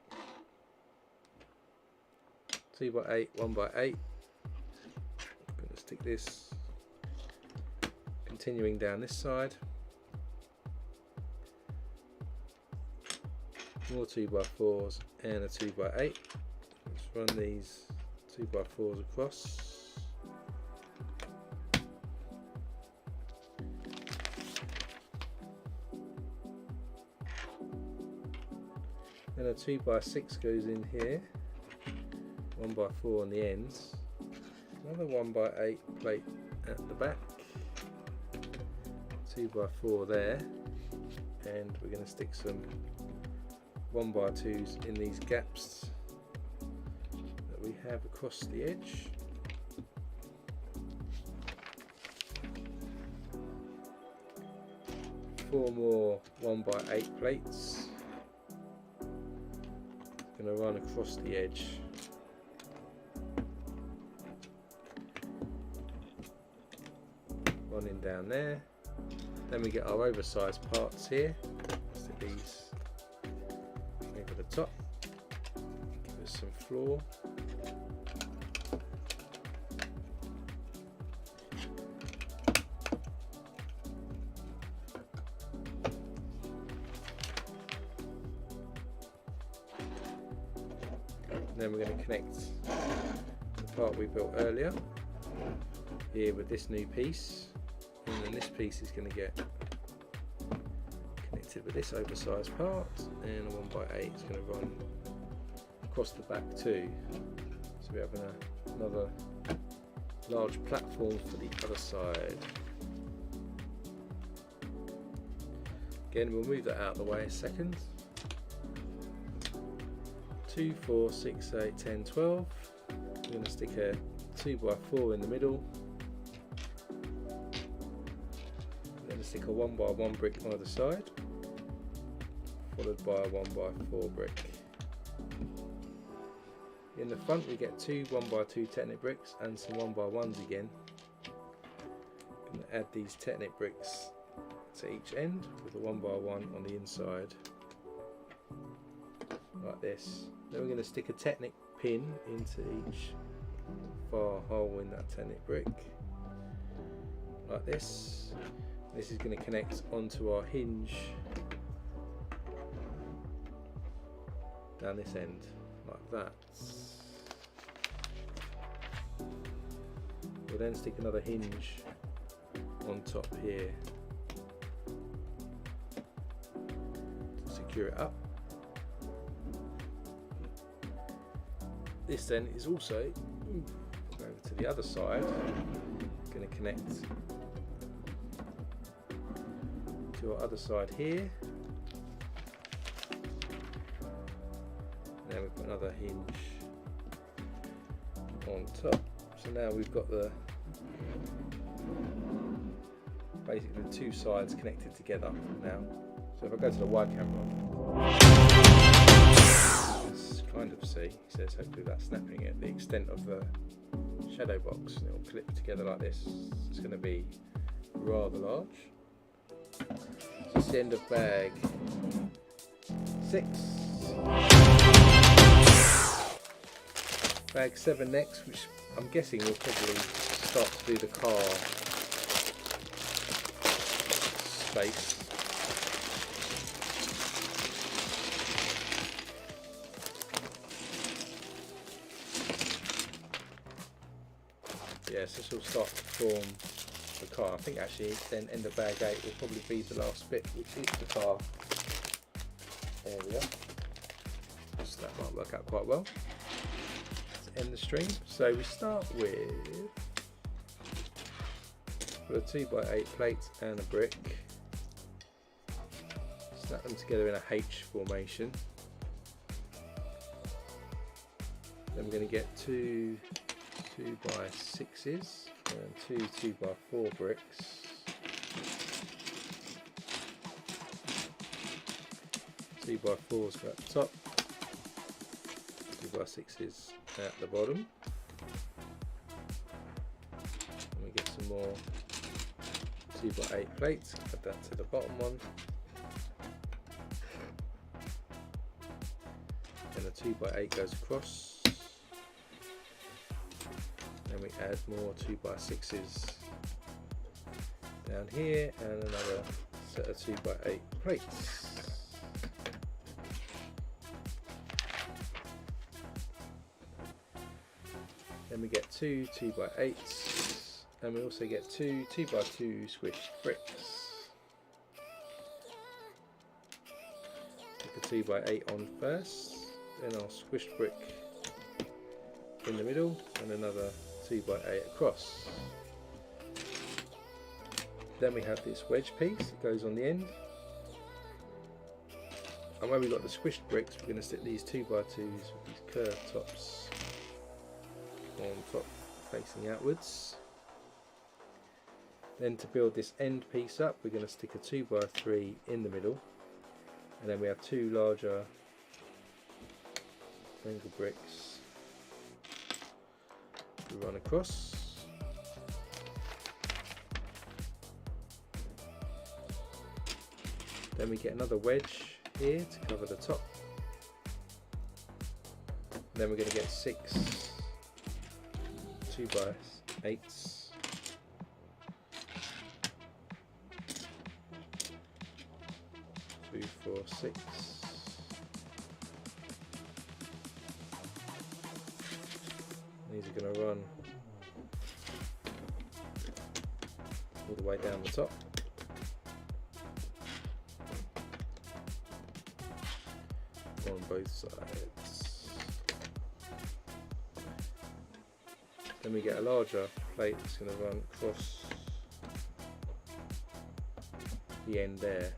2x8, 1x8. I'm going to stick this continuing down this side. More 2x4s and a 2x8. run these 2x4s across. Then a 2x6 goes in here, 1x4 on the ends, another 1x8 plate at the back, 2x4 there, and we're going to stick some 1x2s in these gaps that we have across the edge. Four more 1x8 plates. Going to run across the edge. Running down there. Then we get our oversized parts here. Stick these over the top. Give us some floor. Then we're going to connect the part we built earlier here with this new piece, and then this piece is going to get connected with this oversized part, and a 1x8 is going to run across the back too. So we have another large platform for the other side. Again, we'll move that out of the way a second. 2, 4, 6, 8, 10, 12. We're going to stick a 2x4 in the middle. We're going to stick a 1x1 brick on either side, followed by a 1x4 brick. In the front we get two 1x2 Technic bricks and some 1x1s again. I'm going to add these Technic bricks to each end with a 1x1 on the inside, like this. Then we're going to stick a Technic pin into each far hole in that Technic brick, like this. This is going to connect onto our hinge down this end, like that. We'll then stick another hinge on top here to secure it up. This then is also, over to the other side, going to connect to our other side here. Now we've got another hinge on top. So now we've got basically the two sides connected together now. So if I go to the wide camera, kind of see, he says hopefully that's snapping at the extent of the shadow box, and it will clip together like this. It's going to be rather large. So it's the end of bag 6. Bag 7 next, which I'm guessing we'll probably start to do the car space. Yes, this will start to form the car. I think actually then end of bag 8 will probably be the last bit, which is the car. There we are. So that might work out quite well to end the stream. So we start with a 2x8 plate and a brick. Snap them together in a H formation. Then we're going to get two 2x6s and two 2x4 bricks. 2x4s go at the top, 2x6s at the bottom. And we get some more 2x8 plates, add that to the bottom one. Then a 2x8 goes across. Then we add more 2x6s down here and another set of 2x8 plates. Then we get two 2x8s, and we also get two 2x2 squished bricks. Stick a 2x8 on first, then our squished brick in the middle, and another 2x8 across. Then we have this wedge piece that goes on the end, and where we got the squished bricks, we're going to stick these 2x2s with these curved tops on top, facing outwards. Then to build this end piece up, we're going to stick a 2x3 in the middle, and then we have two larger angle bricks to run across. Then we get another wedge here to cover the top. And then we're going to get 6 2x8s. 2, 4, 6. These are going to run all the way down the top. On both sides. Then we get a larger plate that's going to run across the end there.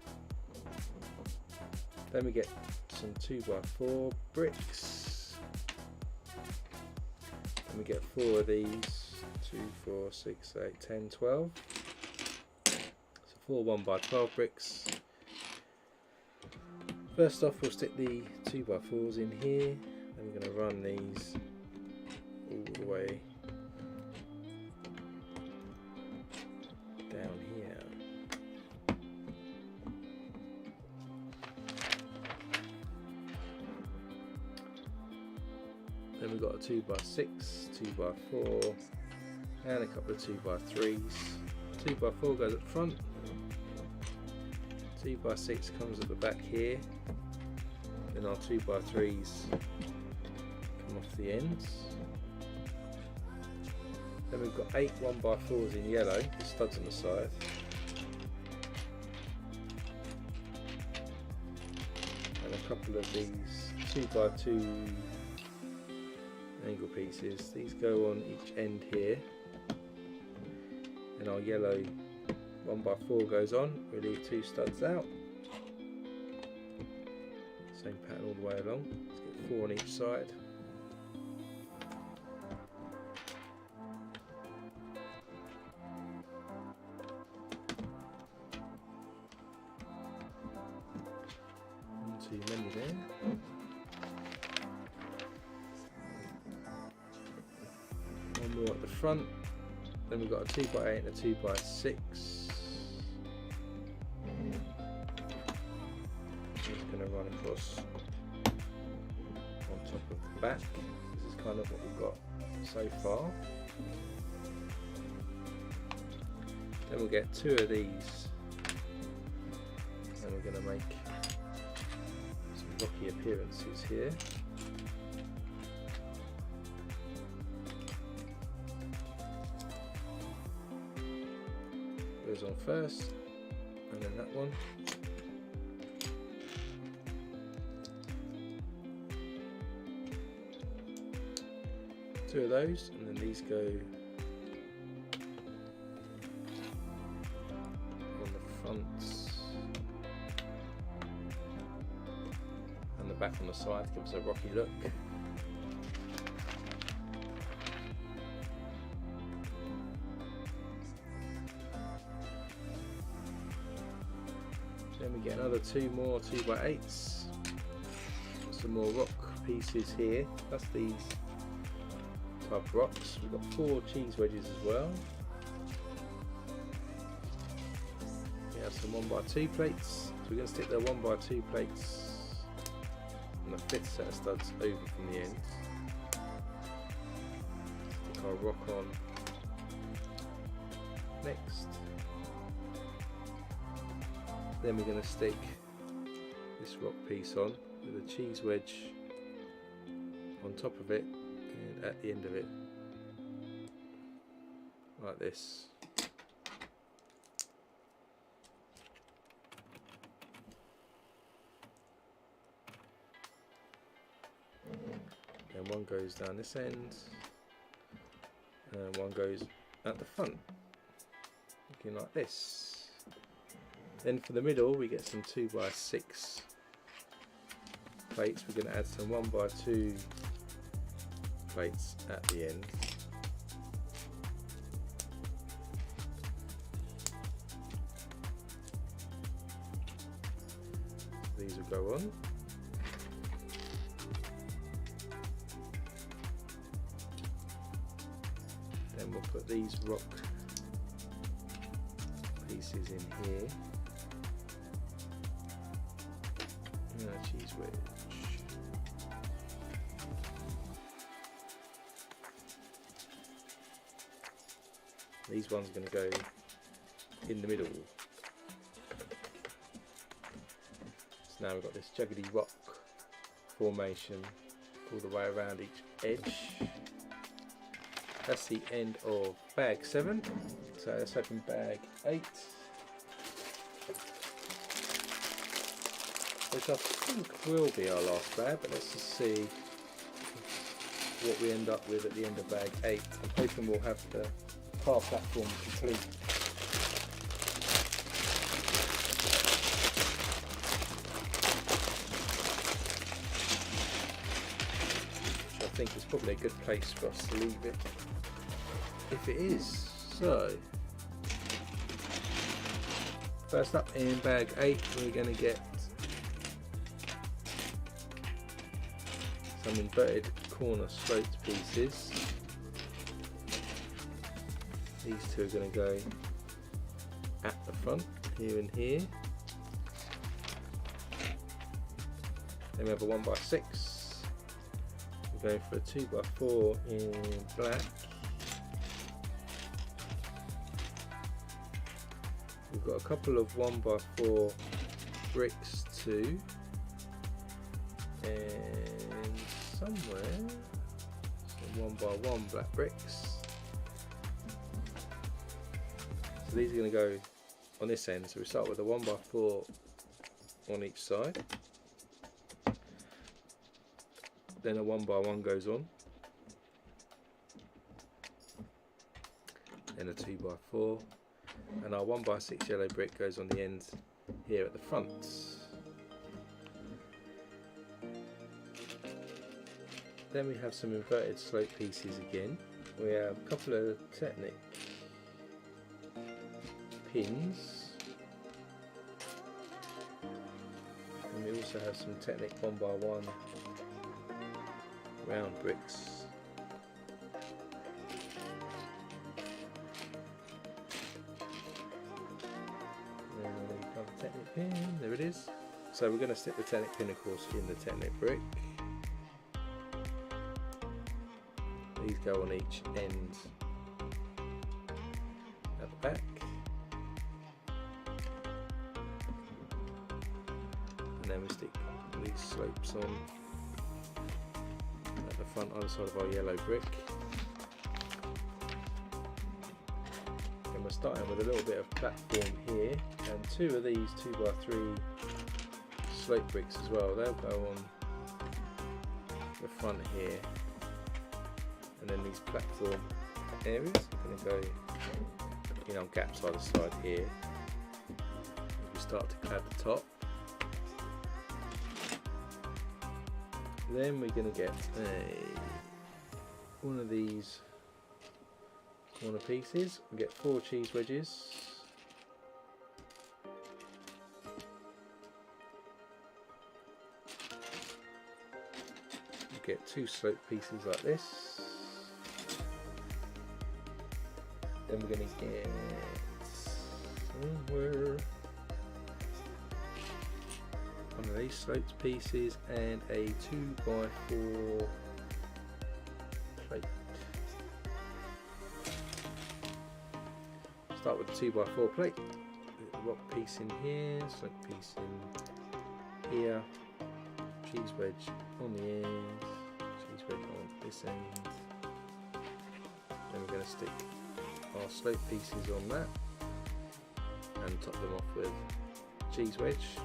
Then we get some 2x4 bricks. And we get 4 of these, 2, 4, 6, 8, 10, 12. So 4 1x12 bricks. First off, we'll stick the 2x4s in here, then we're going to run these all the way down here. Then we've got a 2x6, 2x4, and a couple of 2x3s. 2x4 goes up front, 2x6 comes at the back here. Then our 2x3s come off the ends. Then we've got 8 1x4s in yellow with studs on the side. And a couple of these 2x2 angle pieces. These go on each end here. And our yellow 1x4 goes on. We leave 2 studs out. Same pattern all the way along. Let's get 4 on each side. Not too many there. One more at the front. Then we've got a 2x8 and a 2x6. Going to run across on top of the back. This is kind of what we've got so far. Then we'll get 2 of these, and we're going to make some rocky appearances here. Goes on first, and then that one. Two of those, and then these go on the fronts and the back on the side to give us a rocky look. Then we get another 2 more 2x8s, some more rock pieces here, that's these type of rocks. We've got 4 cheese wedges as well. We have some 1x2 plates, so we're going to stick the 1x2 plates and the 5th set of studs over from the end. Stick our rock on next. Then we're going to stick this rock piece on with a cheese wedge on top of it and at the end of it like this. And one goes down this end, and one goes at the front, looking like this. Then for the middle we get some 2x6 plates. We're going to add some 1x2 plates at the end. These will go on. Then we'll put these rock pieces in here. And a cheese wedge. These ones are going to go in the middle. So now we've got this juggedy rock formation all the way around each edge. That's the end of bag 7. So let's open bag 8. Which I think will be our last bag, but let's just see what we end up with at the end of bag 8. I'm hoping we'll have the car platform complete. Which I think is probably a good place for us to leave it, if it is. So, first up in bag 8 we're going to get some inverted corner sloped pieces. These two are going to go at the front, here and here. Then we have a 1x6. We're going for a 2x4 in black. We've got a couple of 1x4 bricks too. And somewhere some 1x1 black bricks. So these are going to go on this end. So we start with a 1x4 on each side. Then a 1x1 goes on. Then a 2x4. And our 1x6 yellow brick goes on the end here at the front. Then we have some inverted slope pieces again. We have a couple of Technic pins, and we also have some Technic 1x1 round bricks. And then we have a Technic pin, there it is. So we're going to stick the Technic pin, of course, in the Technic brick. These go on each end at the back. And then we stick these slopes on at the front other side of our yellow brick. And we're starting with a little bit of platform here, and 2 of these 2x3 slope bricks as well. They'll go on the front here, and then these platform areas are going to go on gaps either side here. We start to clad the top. Then we're going to get one of these corner pieces. We get 4 cheese wedges. We get 2 slope pieces like this. Then we're going to get somewhere one of these sloped pieces and a 2x4 plate. Start with the 2x4 plate. Rock piece in here, slope piece in here, cheese wedge on the end, cheese wedge on this end. Then we're going to stick our slope pieces on that and top them off with cheese wedge.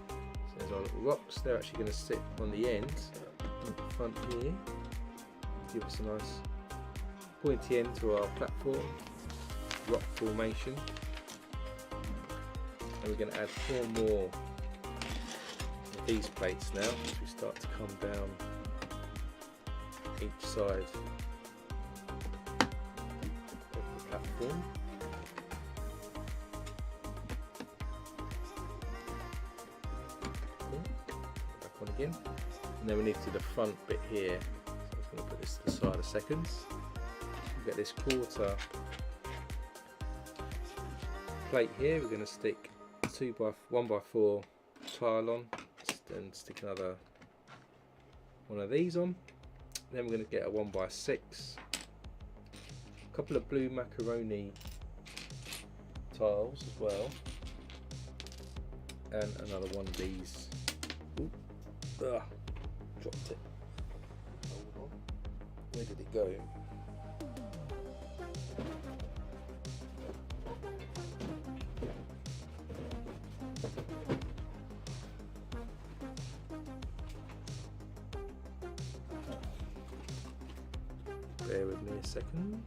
So there's our little rocks. They're actually going to sit on the end, on the front here, give us a nice pointy end to our platform, rock formation. And we're going to add 4 more of these plates now as we start to come down each side of the platform. Back on again, and then we need to do the front bit here. So I'm just going to put this to the side a second. We'll get this quarter plate here. We're going to stick 1x4 tile on, and stick another one of these on. Then we're going to get a 1x6, a couple of blue macaroni tiles as well, and another one of these. Ooh, dropped it. Hold on. Where did it go? Bear with me a second.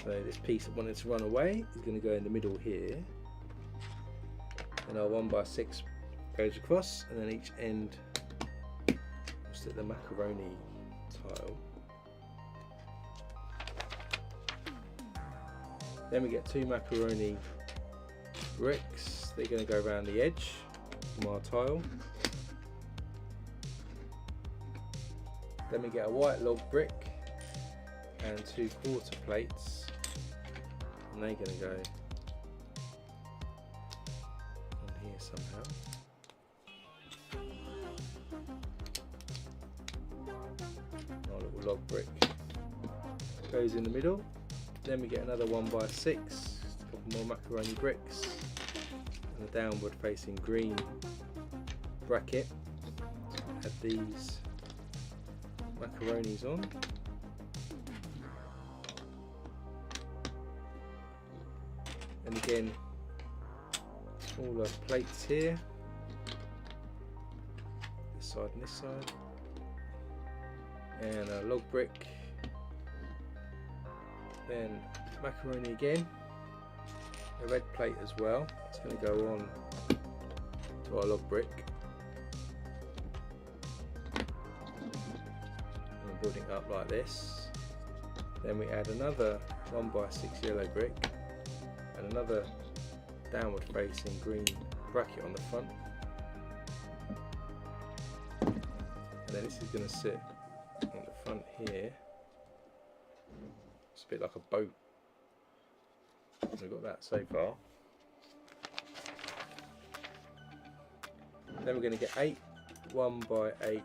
So this piece that wanted to run away is going to go in the middle here, and our 1x6 goes across, and then each end we'll stick the macaroni tile. Then we get 2 macaroni bricks. They're going to go around the edge from our tile. Then we get a white log brick and 2 quarter plates, and they're going to go on here somehow. Our little log brick goes in the middle. Then we get another 1x6, a couple more macaroni bricks, and a downward facing green bracket. Add these macaronis on. And again, smaller plates here, this side and this side, and a log brick. Then macaroni again, a red plate as well. It's going to go on to our log brick. And we're building it up like this. Then we add another 1x6 yellow brick and another downward facing green bracket on the front. And then this is going to sit on the front here. It's a bit like a boat. We've got that so far. Then we're going to get 8 1x8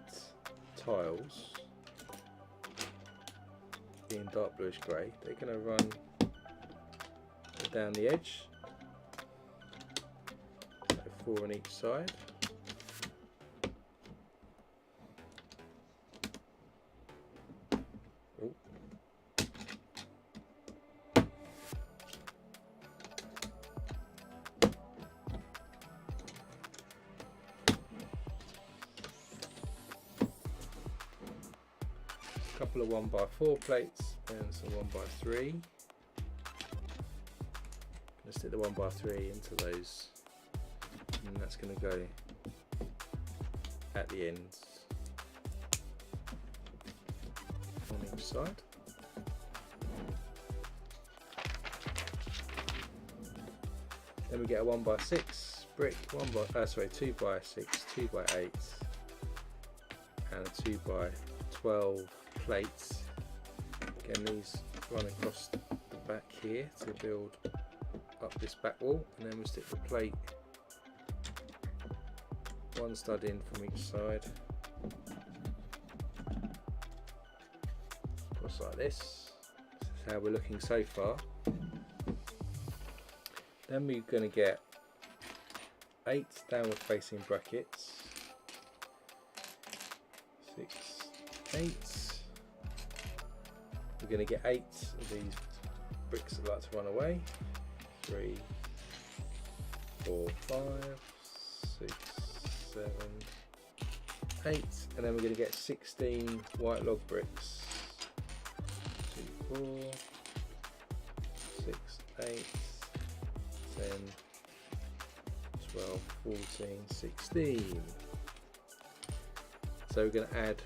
tiles, being dark bluish grey. They're going to run down the edge, so 4 on each side. Couple of 1x4 plates and some 1x3. Going to stick the 1x3 into those, and that's going to go at the ends on each side. Then we get a 1x6 brick, 2x6, 2x8, and a 2x12 plates. Again, these run across the back here to build up this back wall, and then we'll stick the plate, one stud in from each side, across like this. This is how we're looking so far. Then we're going to get 8 downward facing brackets, 6, 8. We're going to get 8 of these bricks that like to run away, 3, 4, 5, 6, 7, 8, and then we're going to get 16 white log bricks, 2, 4, 6, 8, 10, 12, 14, 16. So we're going to add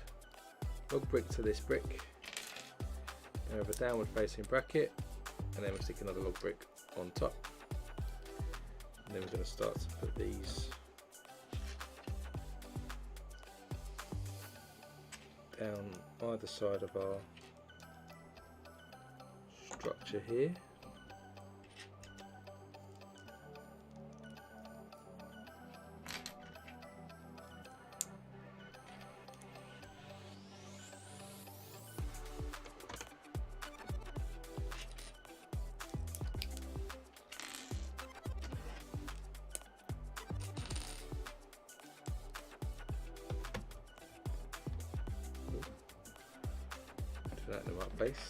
log brick to this brick, we have a downward facing bracket, and then we'll stick another log brick on top, and then we're going to start to put these down either side of our structure here. That in the right place.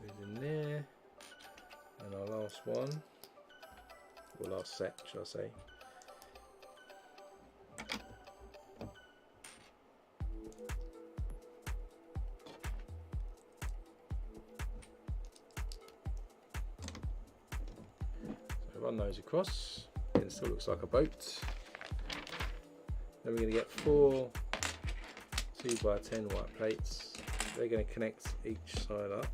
Goes in there. And our last one, or last set, shall I say. So run those across, and it still looks like a boat. Then we're going to get 4 2x10 white plates. They're going to connect each side up.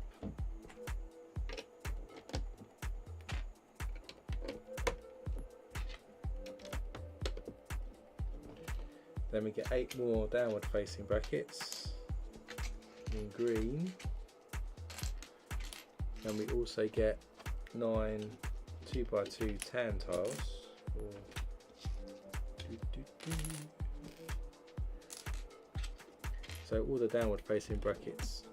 Then we get 8 more downward facing brackets in green, and we also get 9 2x2 tan tiles. So all the downward facing brackets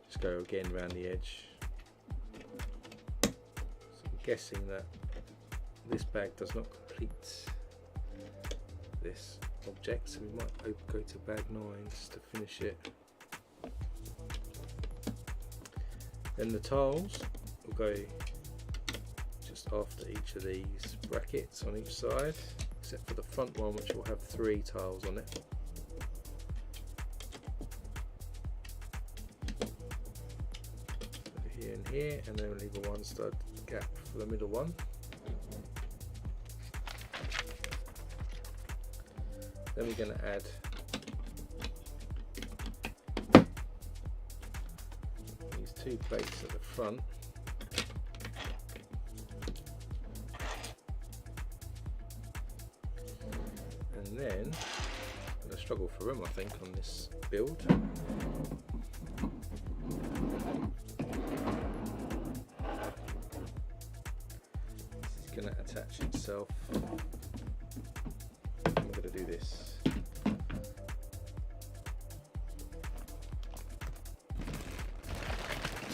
just go again around the edge. So I'm guessing that this bag does not complete this object, so we might go to bag 9 just to finish it. Then the tiles will go just after each of these brackets on each side, except for the front one, which will have 3 tiles on it. So here and here, and then we'll leave a 1 stud gap for the middle one. Then we're going to add these 2 plates at the front. And then I'm going to struggle for room, I think, on this build. This is going to attach itself. I'm going to do this.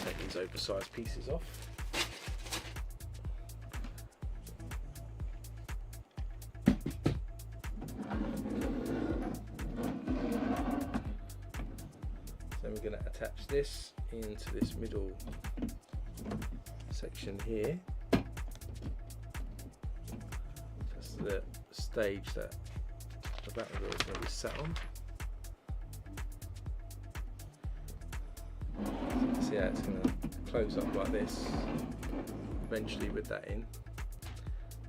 Take these oversized pieces off. Then we're going to attach this into this middle section here. That's the stage that the Batmobile is going to be sat on. See how it's going to close up like this eventually with that in.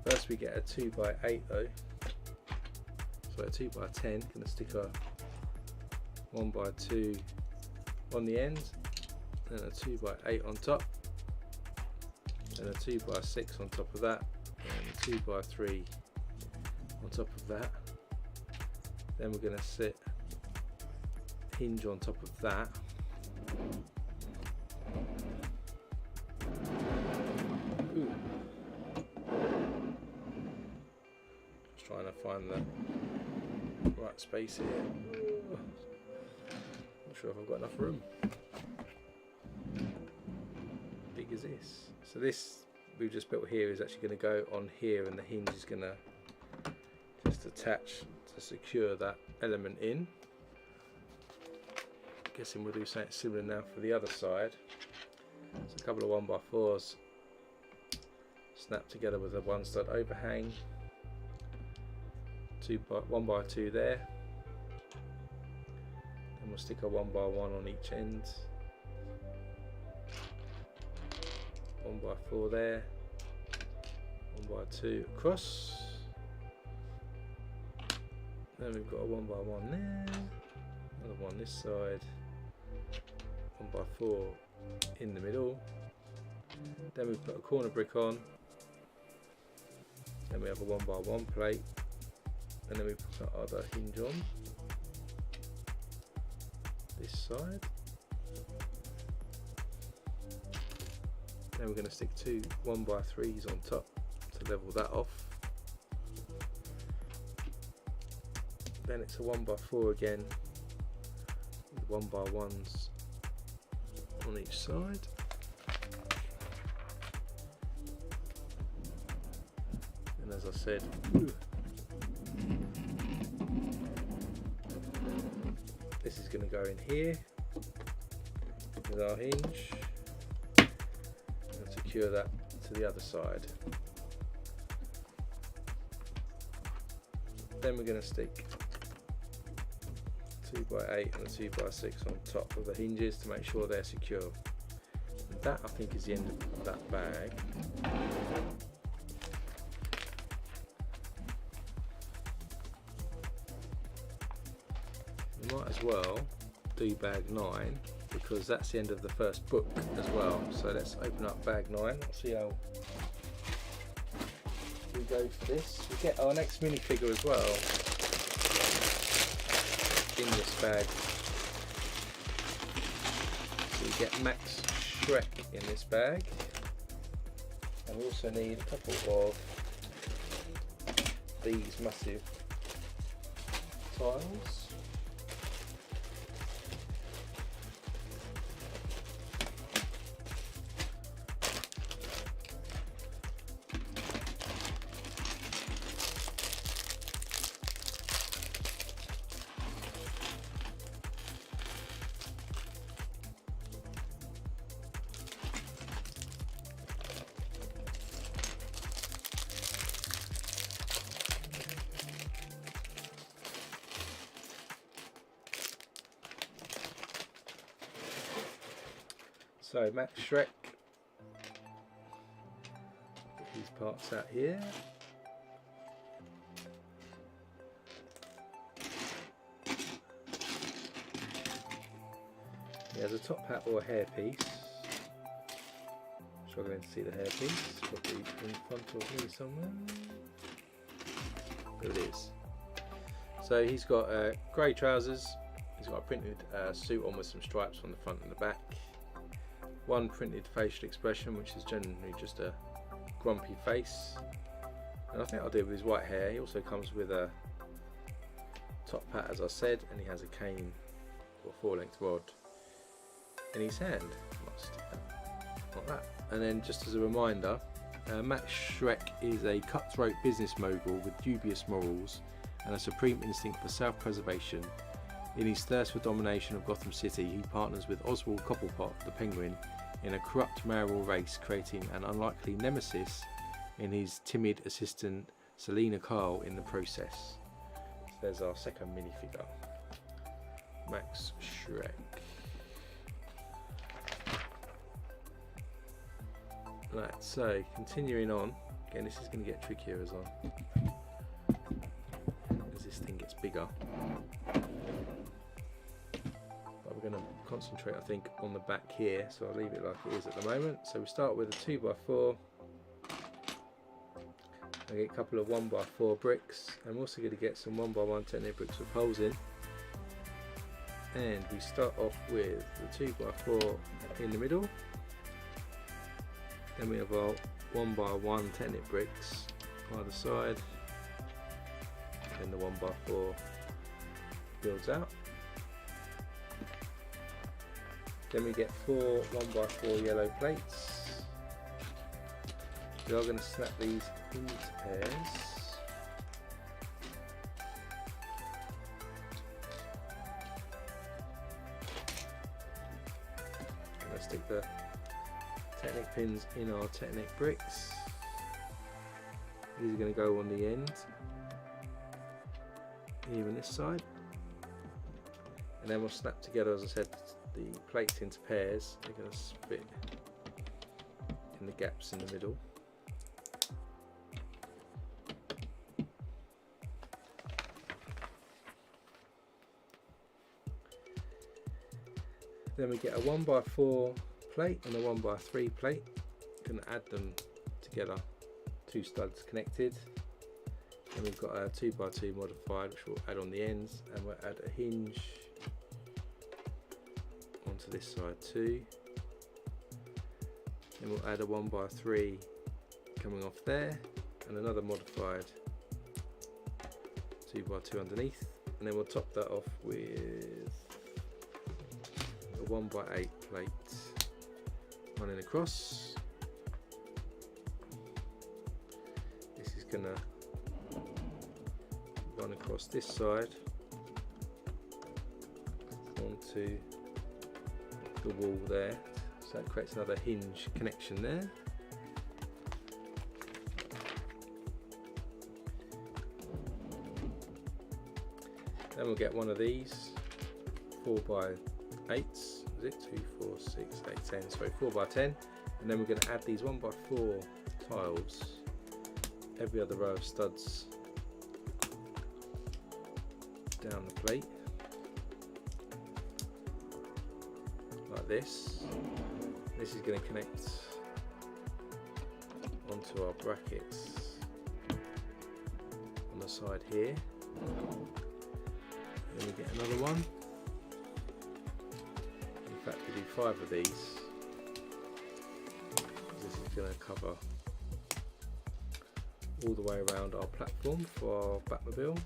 First we get a 2x8 though, so a 2x10, going to stick a 1x2 on the end, then a 2x8 on top, then a 2x6 on top of that, and a 2x3 on top of that. Then we're going to sit hinge on top of that. Ooh. Just trying to find the right space here. Ooh. Not sure if I've got enough room. Big as this. So this we've just built here is actually going to go on here, and the hinge is going to just attach to secure that element in. Guessing we'll do something similar now for the other side. So a couple of 1x4s snap together with a one stud overhang, 1x2 there, then we'll stick a 1x1 on each end, 1x4 there, 1x2 across, then we've got a 1x1 there, another one this side, 1x4 in the middle, then we put a corner brick on, then we have a 1x1 plate, and then we put our other hinge on this side. Then we're going to stick two 1x3s on top to level that off. Then it's a 1x4 again, with 1x1s on each side. And as I said, this is going to go in here with our hinge and secure that to the other side. Then we're going to stick 2x8 and a 2x6 on top of the hinges to make sure they're secure. And that, I think, is the end of that bag. We might as well do bag 9 because that's the end of the first book as well. So let's open up bag 9. Let's see how we go for this. We get our next minifigure as well in this bag. So we get Max Shrek in this bag, and we also need a couple of these massive tiles. So Max Shrek, get these parts out here. He has a top hat or a hairpiece. Struggling to see the hairpiece, probably in front of me somewhere. There it is. So he's got grey trousers, he's got a printed suit on with some stripes on the front and the back. One printed facial expression, which is generally just a grumpy face, and I think I'll do it with his white hair. He also comes with a top hat, as I said, and he has a cane or 4-length rod in his hand. Might stick that like that. And then, just as a reminder, Max Shrek is a cutthroat business mogul with dubious morals and a supreme instinct for self-preservation. In his thirst for domination of Gotham City, he partners with Oswald Cobblepot, the Penguin, in a corrupt mayoral race, creating an unlikely nemesis in his timid assistant Selena Kyle in the process. So there's our second minifigure, Max Shrek. Right, so continuing on, again this is going to get trickier as this thing gets bigger. We're going to concentrate, I think, on the back here, so I'll leave it like it is at the moment. So we start with a 2x4, I get a couple of 1x4 bricks. I'm also going to get some 1x1 Technic bricks with holes in. And we start off with the 2x4 in the middle. Then we have our 1x1 Technic bricks either side. Then the 1x4 builds out. Then we get 4 1x4 yellow plates. We are going to snap these into pairs. Going to stick the Technic pins in our Technic bricks. These are going to go on the end here on this side, and then we'll snap together, as I said, the plates into pairs. They're going to split in the gaps in the middle. Then we get a 1x4 plate and a 1x3 plate. Going to add them together, 2 studs connected. Then we've got a 2x2 modified, which we'll add on the ends, and we'll add a hinge onto this side too. Then we'll add a 1x3 coming off there, and another modified 2x2 underneath, and then we'll top that off with a 1x8 plate running across. This is going to run across this side onto the wall there, so that creates another hinge connection there. Then we'll get one of these 4x8s, is it? 2, 4, 6, 8, 10, so 4x10, and then we're going to add these 1x4 tiles, every other row of studs down the plate like this. This is going to connect onto our brackets on the side here. Then we get another one. In fact, we do 5 of these. This is going to cover all the way around our platform for our Batmobile.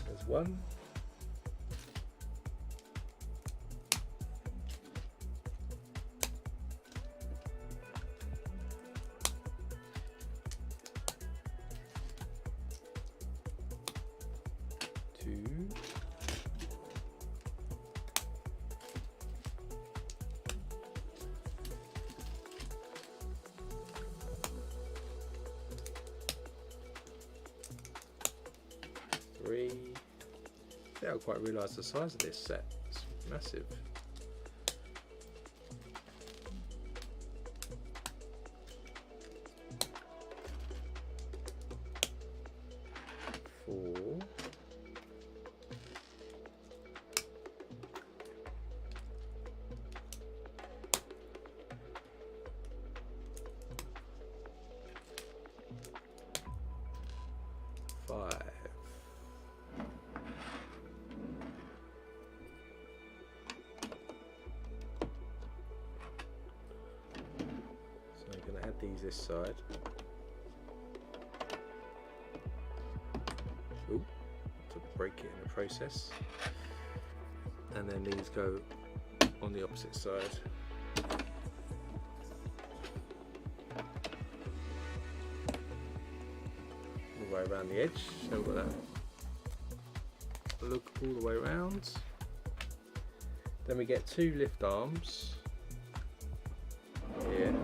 There's one. Two. Three. I don't quite realise the size of this set. It's massive. 4. 5. So I'm going to add these this side. Ooh, to break it in the process. And then these go on the opposite side. All the way around the edge, so we've got that look all the way around. Then we get 2 lift arms here.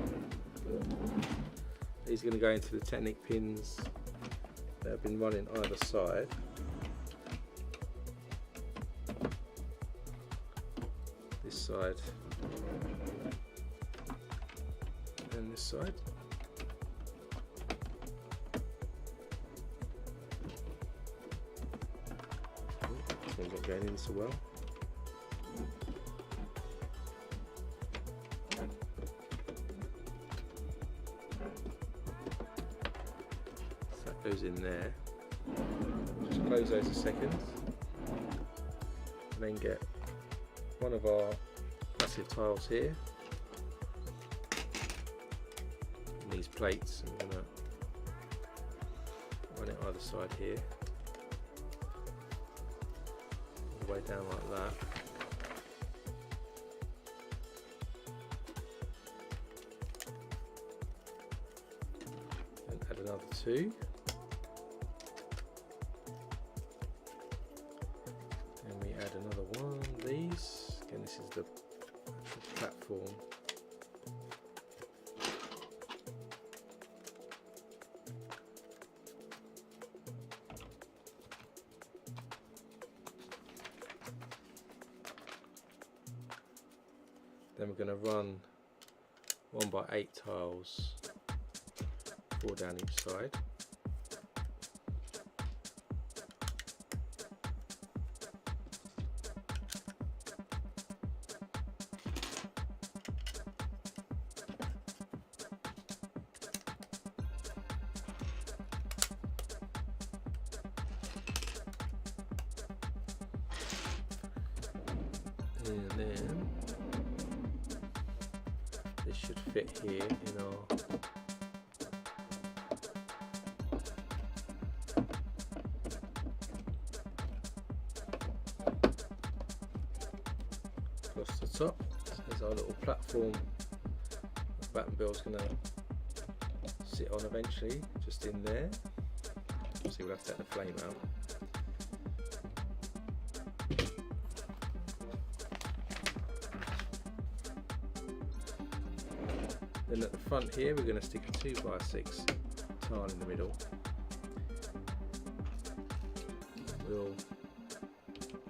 These are going to go into the Technic pins that have been running either side. This side and this side. This one's not going in so well. goes in there. Just close those a second, and then get one of our massive tiles here, and these plates. I'm going to run it either side here, all the way down like that. And add another two. And we add another one of these. Again, this is the platform. Then we're going to run 1x8 tiles, 4 down each side. And then this should fit here in our across the top. So there's our little platform the Batmobile's going to sit on eventually, just in there. Obviously we'll have to take the flame out. Then at the front here we're going to stick a 2x6 tile in the middle. We'll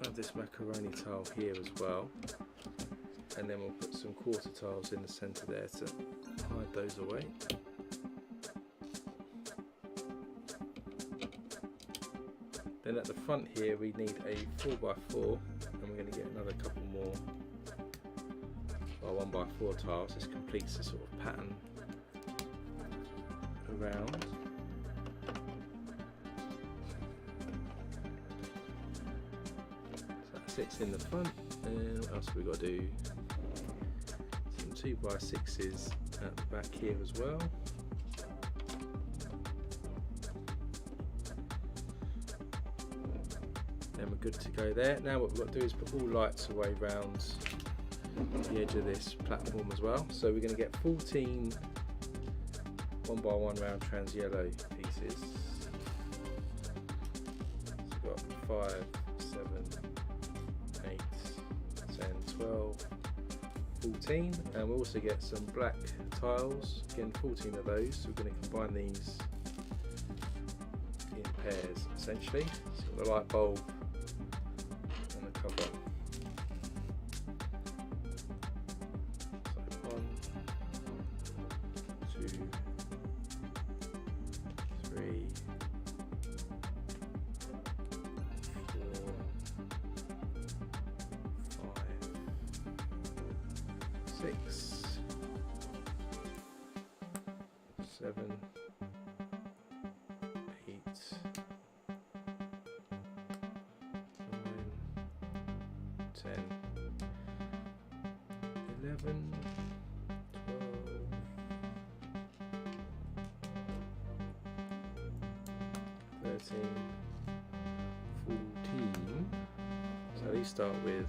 have this macaroni tile here as well, and then we'll put some quarter tiles in the centre there to hide those away. Then at the front here we need a 4x4, and we're going to get another couple more 1x4 tiles. This completes the sort of pattern around. So that sits in the front, and what else have we got to do? Some 2x6s at the back here as well. Then we're good to go there. Now what we've got to do is put all lights away round the edge of this platform as well. So we're going to get 14 1x1 round trans yellow pieces. So we've got 5, 7, 8, 10, 12, 14, and we'll also get some black tiles, again 14 of those. So we're going to combine these in pairs essentially. So we've got the light bulb and the cover. Six, 7, 8, 9, 10, 11, 12, 13, 14. So these start with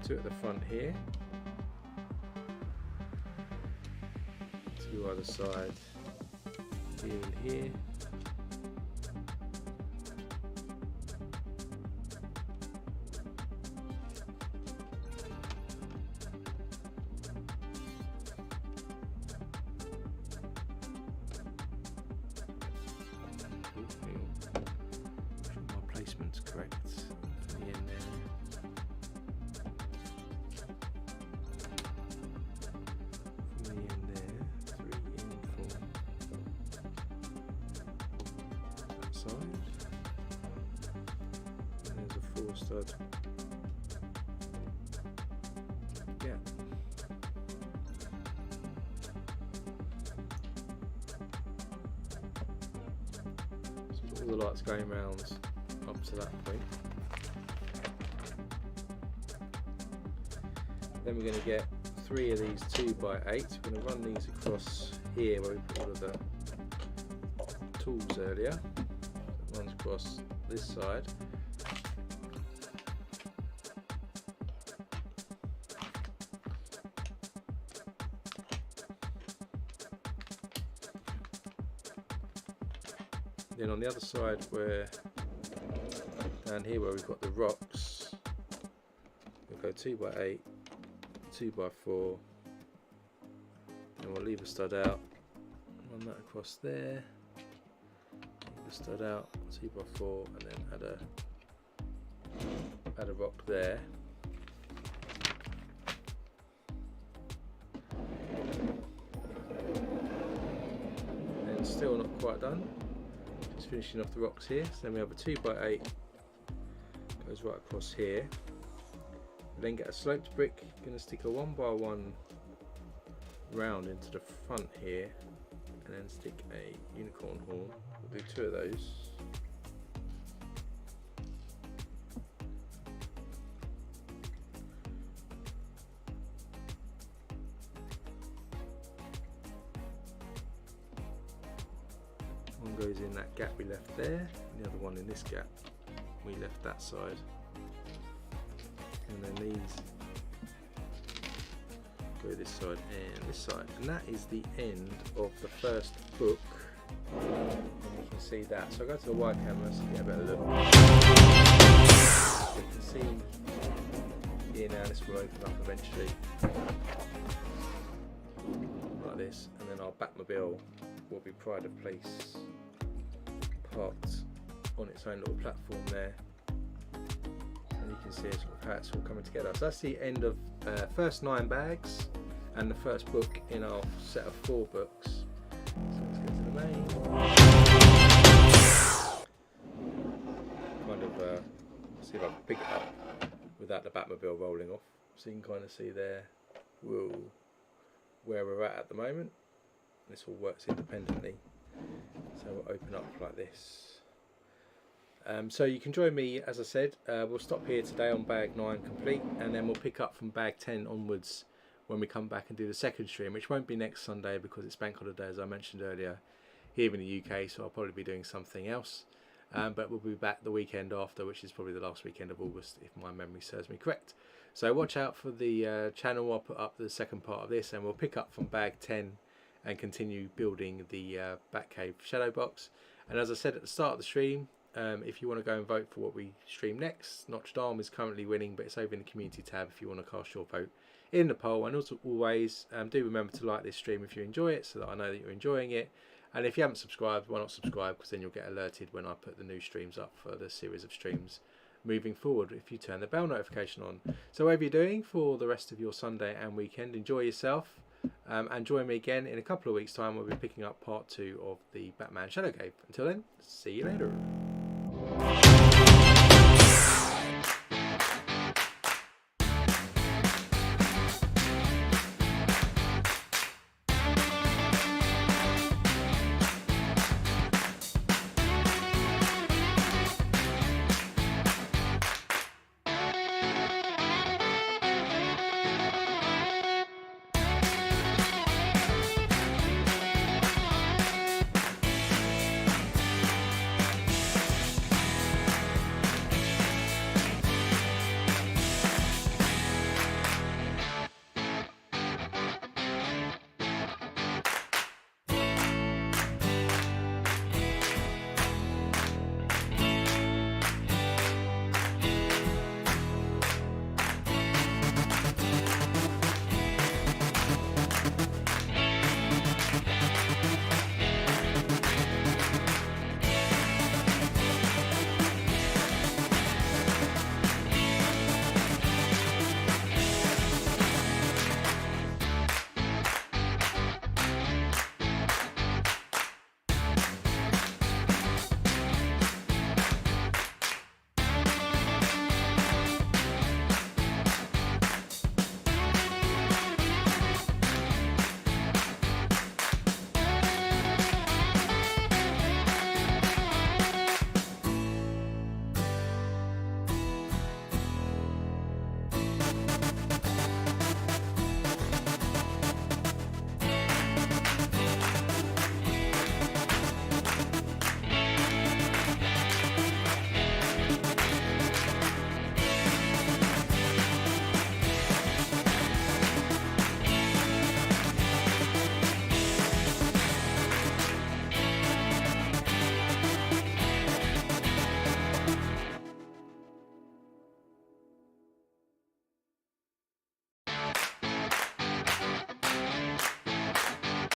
2 at the front here, 2 either side, here and here. My placement's correct for the end there. And there's a 4 stud. Yeah. all the lights going round up to that point. Then we're going to get 3 of these 2x8. We're going to run these across here where we put all of the tools earlier. It runs across this side. Then on the other side, where down here where we've got the rocks, we'll go 2x8, 2x4, and we'll leave a stud out, run that across there, leave a stud out, 2x4, and then add a rock there. And still not quite done. Just finishing off the rocks here. So then we have a 2x8 goes right across here. We then get a sloped brick. Going to stick a 1x1 round into the front here, and then stick a unicorn horn. We'll do 2 of those. One goes in that gap we left there, and the other one in this gap we left that side. And then these go this side and this side, and that is the end of the first book. And you can see that. So I go to the wide camera so you get a better look. You can see here now, this will open up eventually like this, and then our Batmobile will be pride of place, parked on its own little platform there. And you can see sort of how it's all coming together. So that's the end of first 9 bags and the first book in our set of 4 books. So let's go to the main. Kind of see if I can pick it up without the Batmobile rolling off. So you can kind of see there, whoa, where we're at the moment. This all works independently. So we'll open up like this. So you can join me, as I said, we'll stop here today on bag 9 complete, and then we'll pick up from bag 10 onwards when we come back and do the second stream, which won't be next Sunday because it's bank holiday, as I mentioned earlier, here in the UK, so I'll probably be doing something else. But we'll be back the weekend after, which is probably the last weekend of August, if my memory serves me correct. So watch out for the channel. I'll put up the second part of this, and we'll pick up from bag 10 and continue building the Batcave shadow box. And as I said at the start of the stream, if you want to go and vote for what we stream next, Notre Dame is currently winning, but it's over in the community tab if you want to cast your vote in the poll. And also always do remember to like this stream if you enjoy it, so that I know that you're enjoying it. And if you haven't subscribed, why not subscribe, because then you'll get alerted when I put the new streams up for the series of streams moving forward if you turn the bell notification on. So whatever you're doing for the rest of your Sunday and weekend, enjoy yourself. And join me again in a couple of weeks' time. We'll be picking up part 2 of the Batman Shadow Cave. Until then, see you later.